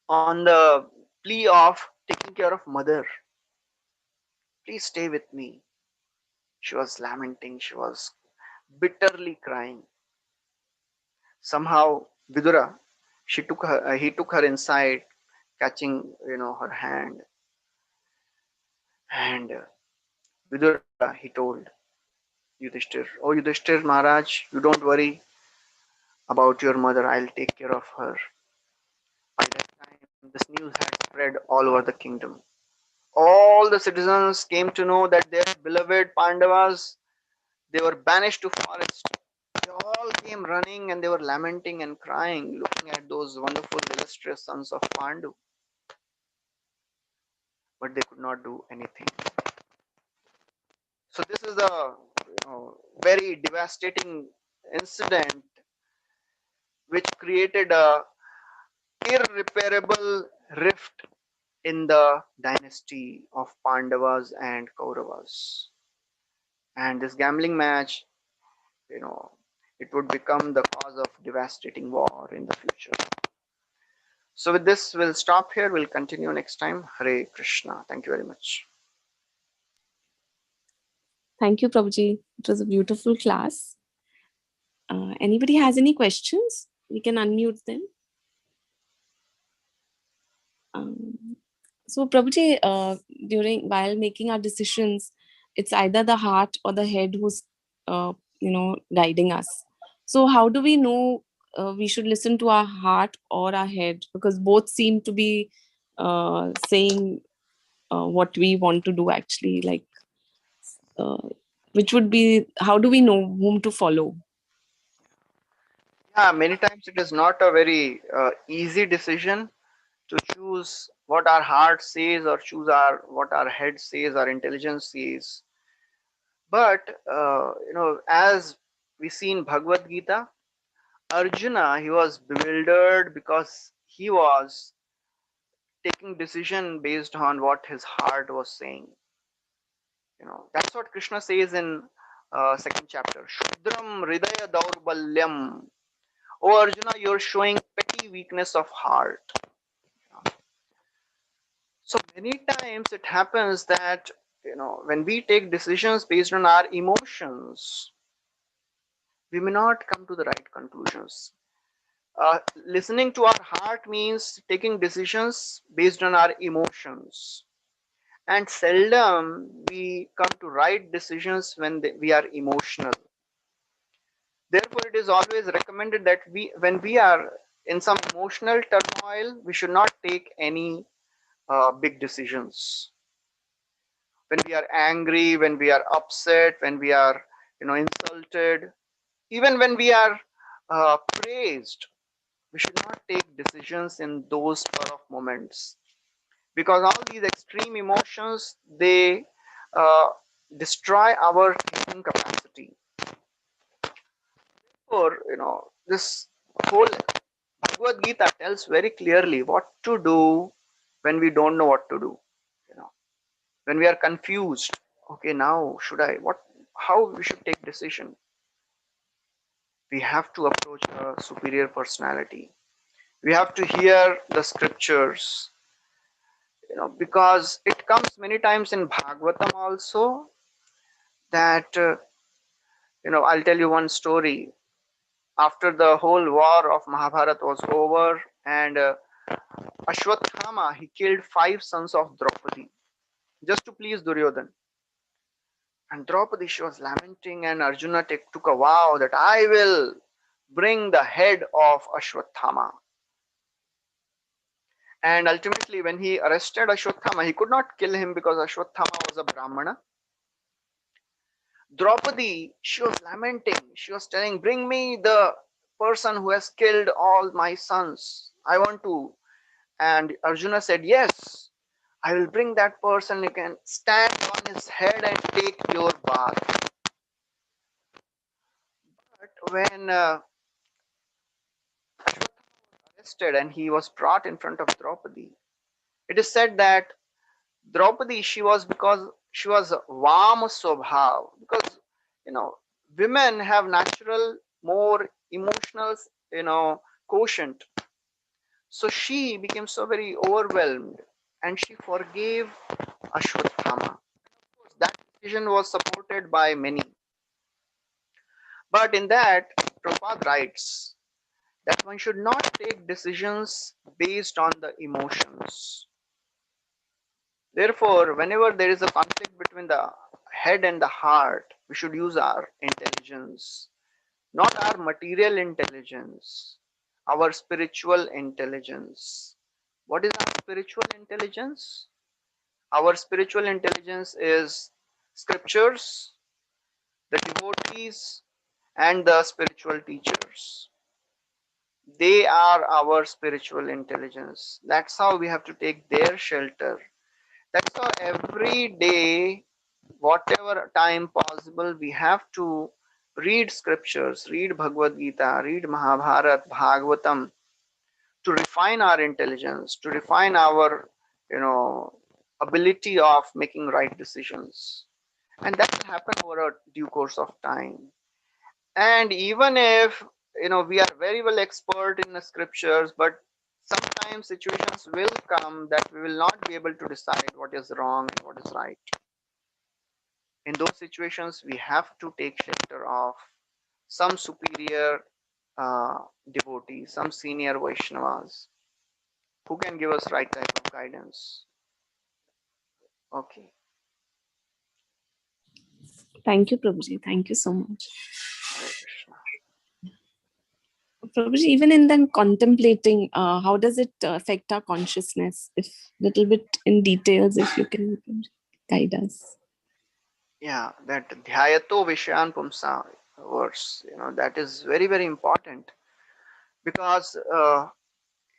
on the plea of taking care of mother. Please stay with me." She was lamenting. She was bitterly crying. Somehow, Vidura, he took her inside, catching, her hand. And Vidura, he told Yudhishthir, "Oh Yudhishthir Maharaj, you don't worry about your mother. I'll take care of her." By that time, this news had spread all over the kingdom. all the citizens came to know that their beloved Pandavas, they were banished to forest. They all came running and they were lamenting and crying, looking at those wonderful, illustrious sons of Pandu, but they could not do anything. So this is a very devastating incident which created a irreparable rift in the dynasty of Pandavas and Kauravas. And this gambling match, you know, it would become the cause of devastating war in the future. So with this, we'll stop here. We'll continue next time. Hare Krishna. Thank you very much. Thank you, Prabhuji. It was a beautiful class. Anybody has any questions? We can unmute them. Um, so, Prabhuji, while making our decisions, it's either the heart or the head who's, guiding us. So, how do we know we should listen to our heart or our head? Because both seem to be saying what we want to do. Actually, like, uh, which would be, how do we know whom to follow? Yeah, many times it is not a very easy decision to choose what our heart says or choose what our head says, our intelligence says. But as we see in Bhagavad Gita, Arjuna, he was bewildered because he was taking decision based on what his heart was saying. That's what Krishna says in second chapter. Shudram Hridaya Daurbalyam. Oh Arjuna, you're showing petty weakness of heart. So many times it happens that when we take decisions based on our emotions, we may not come to the right conclusions. Listening to our heart means taking decisions based on our emotions, and seldom we come to right decisions when we are emotional. Therefore, it is always recommended that when we are in some emotional turmoil, we should not take any big decisions. When we are angry, when we are upset, when we are insulted, even when we are praised, we should not take decisions in those sort of moments, because all these extreme emotions, they uh, destroy our thinking capacity. Or this whole Bhagavad Gita tells very clearly what to do when we don't know what to do. You know, when we are confused. Okay, now should I? What? How we should take decision? We have to approach a superior personality. We have to hear the scriptures. Because it comes many times in Bhagavatam also that I'll tell you one story. After the whole war of Mahabharata was over, and Ashwatthama, he killed 5 sons of Draupadi just to please Duryodhan. And Draupadi, she was lamenting, and Arjuna took a vow that I will bring the head of Ashwatthama. And ultimately, when he arrested Ashwatthama, he could not kill him because Ashwatthama was a Brahmana. Draupadi, she was lamenting. She was telling, bring me the person who has killed all my sons. I want to. And Arjuna said, yes, I will bring that person. You can stand on his head and take your bath. But when Ashwatthama was arrested and he was brought in front of Draupadi, it is said that Draupadi, she was Vama Swabhav, because women have natural more emotional quotient. So she became so very overwhelmed and she forgave Ashwatthama. That decision was supported by many. But in that, Prabhupada writes that one should not take decisions based on the emotions. Therefore, whenever there is a conflict between the head and the heart, we should use our intelligence, not our material intelligence, our spiritual intelligence. What is our spiritual intelligence? Our spiritual intelligence is scriptures, the devotees, and the spiritual teachers. They are our spiritual intelligence. That's how we have to take their shelter. That's how every day, whatever time possible, we have to read scriptures, read Bhagavad Gita, read Mahabharata, Bhagavatam, to refine our intelligence, to refine our, you know, ability of making right decisions. And that will happen over a due course of time. And even if, we are very well expert in the scriptures, but sometimes situations will come that we will not be able to decide what is wrong and what is right. In those situations, we have to take shelter of some superior uh, devotees, some senior Vaishnavas who can give us right type of guidance. Okay. Thank you, Prabhuji. Thank you so much. Hare Krishna. Prabhuji, even in then contemplating, how does it affect our consciousness? If little bit in details, if you can guide us. Yeah, that dhyato vishayan pumsa verse, that is very, very important, because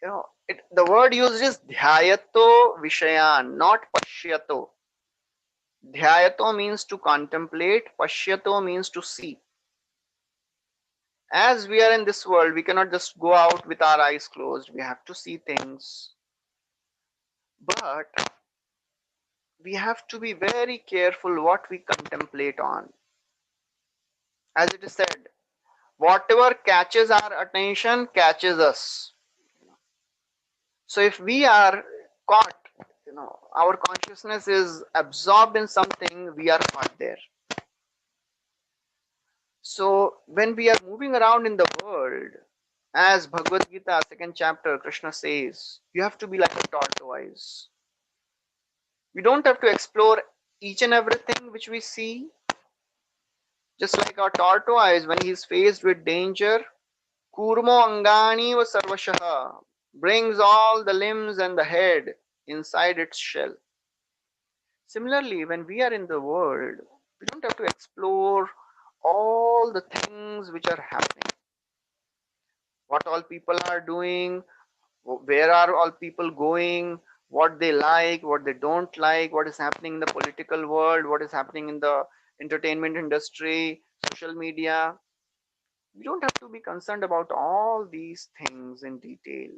the word used is dhyato vishayan, not pashyato. Dhyato means to contemplate, pashyato means to see. As we are in this world, we cannot just go out with our eyes closed. We have to see things, but we have to be very careful what we contemplate on. As it is said, whatever catches our attention catches us. So if we are caught, our consciousness is absorbed in something, we are caught there. So when we are moving around in the world, as Bhagavad Gita, second chapter, Krishna says, you have to be like a tortoise. We don't have to explore each and everything which we see. Just like our tortoise, when he is faced with danger, Kurmo Angani was Sarvashaha, brings all the limbs and the head inside its shell. Similarly, when we are in the world, we don't have to explore all the things which are happening. What all people are doing, where are all people going, what they like, what they don't like, what is happening in the political world, what is happening in the entertainment industry, social media. We don't have to be concerned about all these things in detail.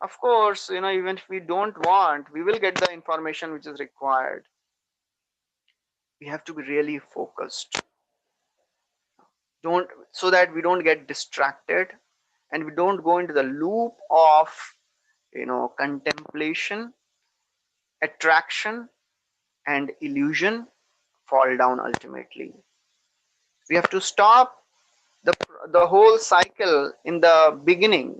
Of course, even if we don't want, we will get the information which is required. We have to be really focused, don't so that we don't get distracted, and we don't go into the loop of contemplation, attraction, and illusion, fall down ultimately. We have to stop the the whole cycle in the beginning.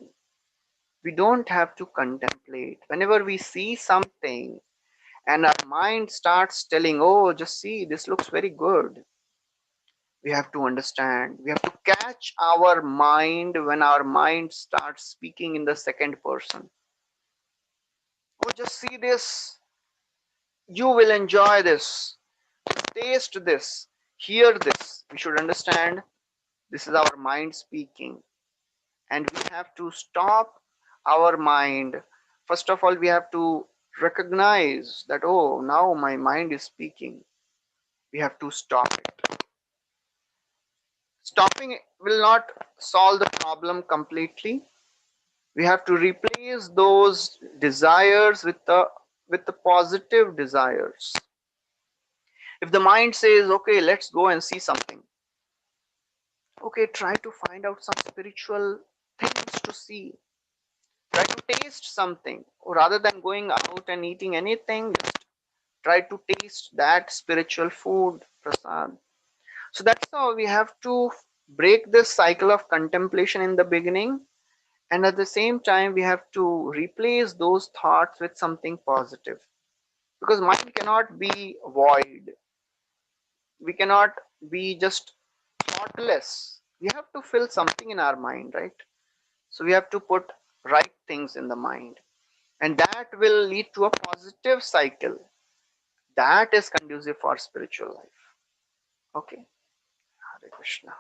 We don't have to contemplate. Whenever we see something and our mind starts telling, oh, just see, this looks very good, we have to understand, we have to catch our mind when our mind starts speaking in the second person. Oh, just see this, you will enjoy this, taste this, hear this. We should understand this is our mind speaking, and we have to stop our mind. First of all, we have to recognize that, oh, now my mind is speaking. We have to stop it. Stopping it will not solve the problem completely. We have to replace those desires with the positive desires. If the mind says, okay, let's go and see something, okay, try to find out some spiritual things to see. Try to taste something. Or rather than going out and eating anything, just try to taste that spiritual food, prasad. So that's how we have to break this cycle of contemplation in the beginning, and at the same time we have to replace those thoughts with something positive, because mind cannot be void. We cannot be just thoughtless. We have to fill something in our mind, right? So we have to put right things in the mind. and that will lead to a positive cycle that is conducive for spiritual life. Okay, Hare Krishna.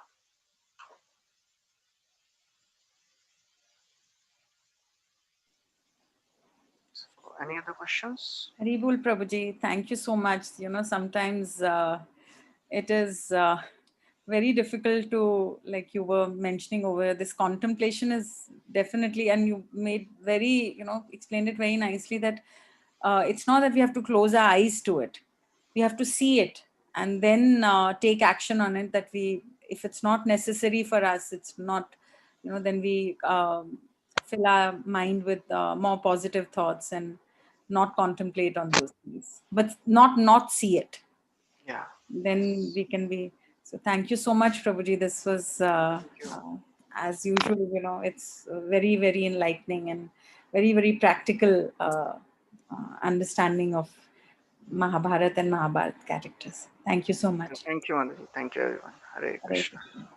So, any other questions? Haribol Prabhuji, thank you so much. Sometimes it is very difficult to, like you were mentioning over this contemplation is definitely, and you made very, explained it very nicely that it's not that we have to close our eyes to it. We have to see it and then take action on it. That we, if it's not necessary for us, it's not, then we fill our mind with more positive thoughts and not contemplate on those things, but not see it. Yeah. Then Yes. we can be. So thank you so much, Prabhuji. This was, Thank you. as usual, it's very, very enlightening and very, very practical understanding of Mahabharata and Mahabharata characters. Thank you so much. Thank you, Manoj. Thank you, everyone. Hare Hare Krishna. Krishna.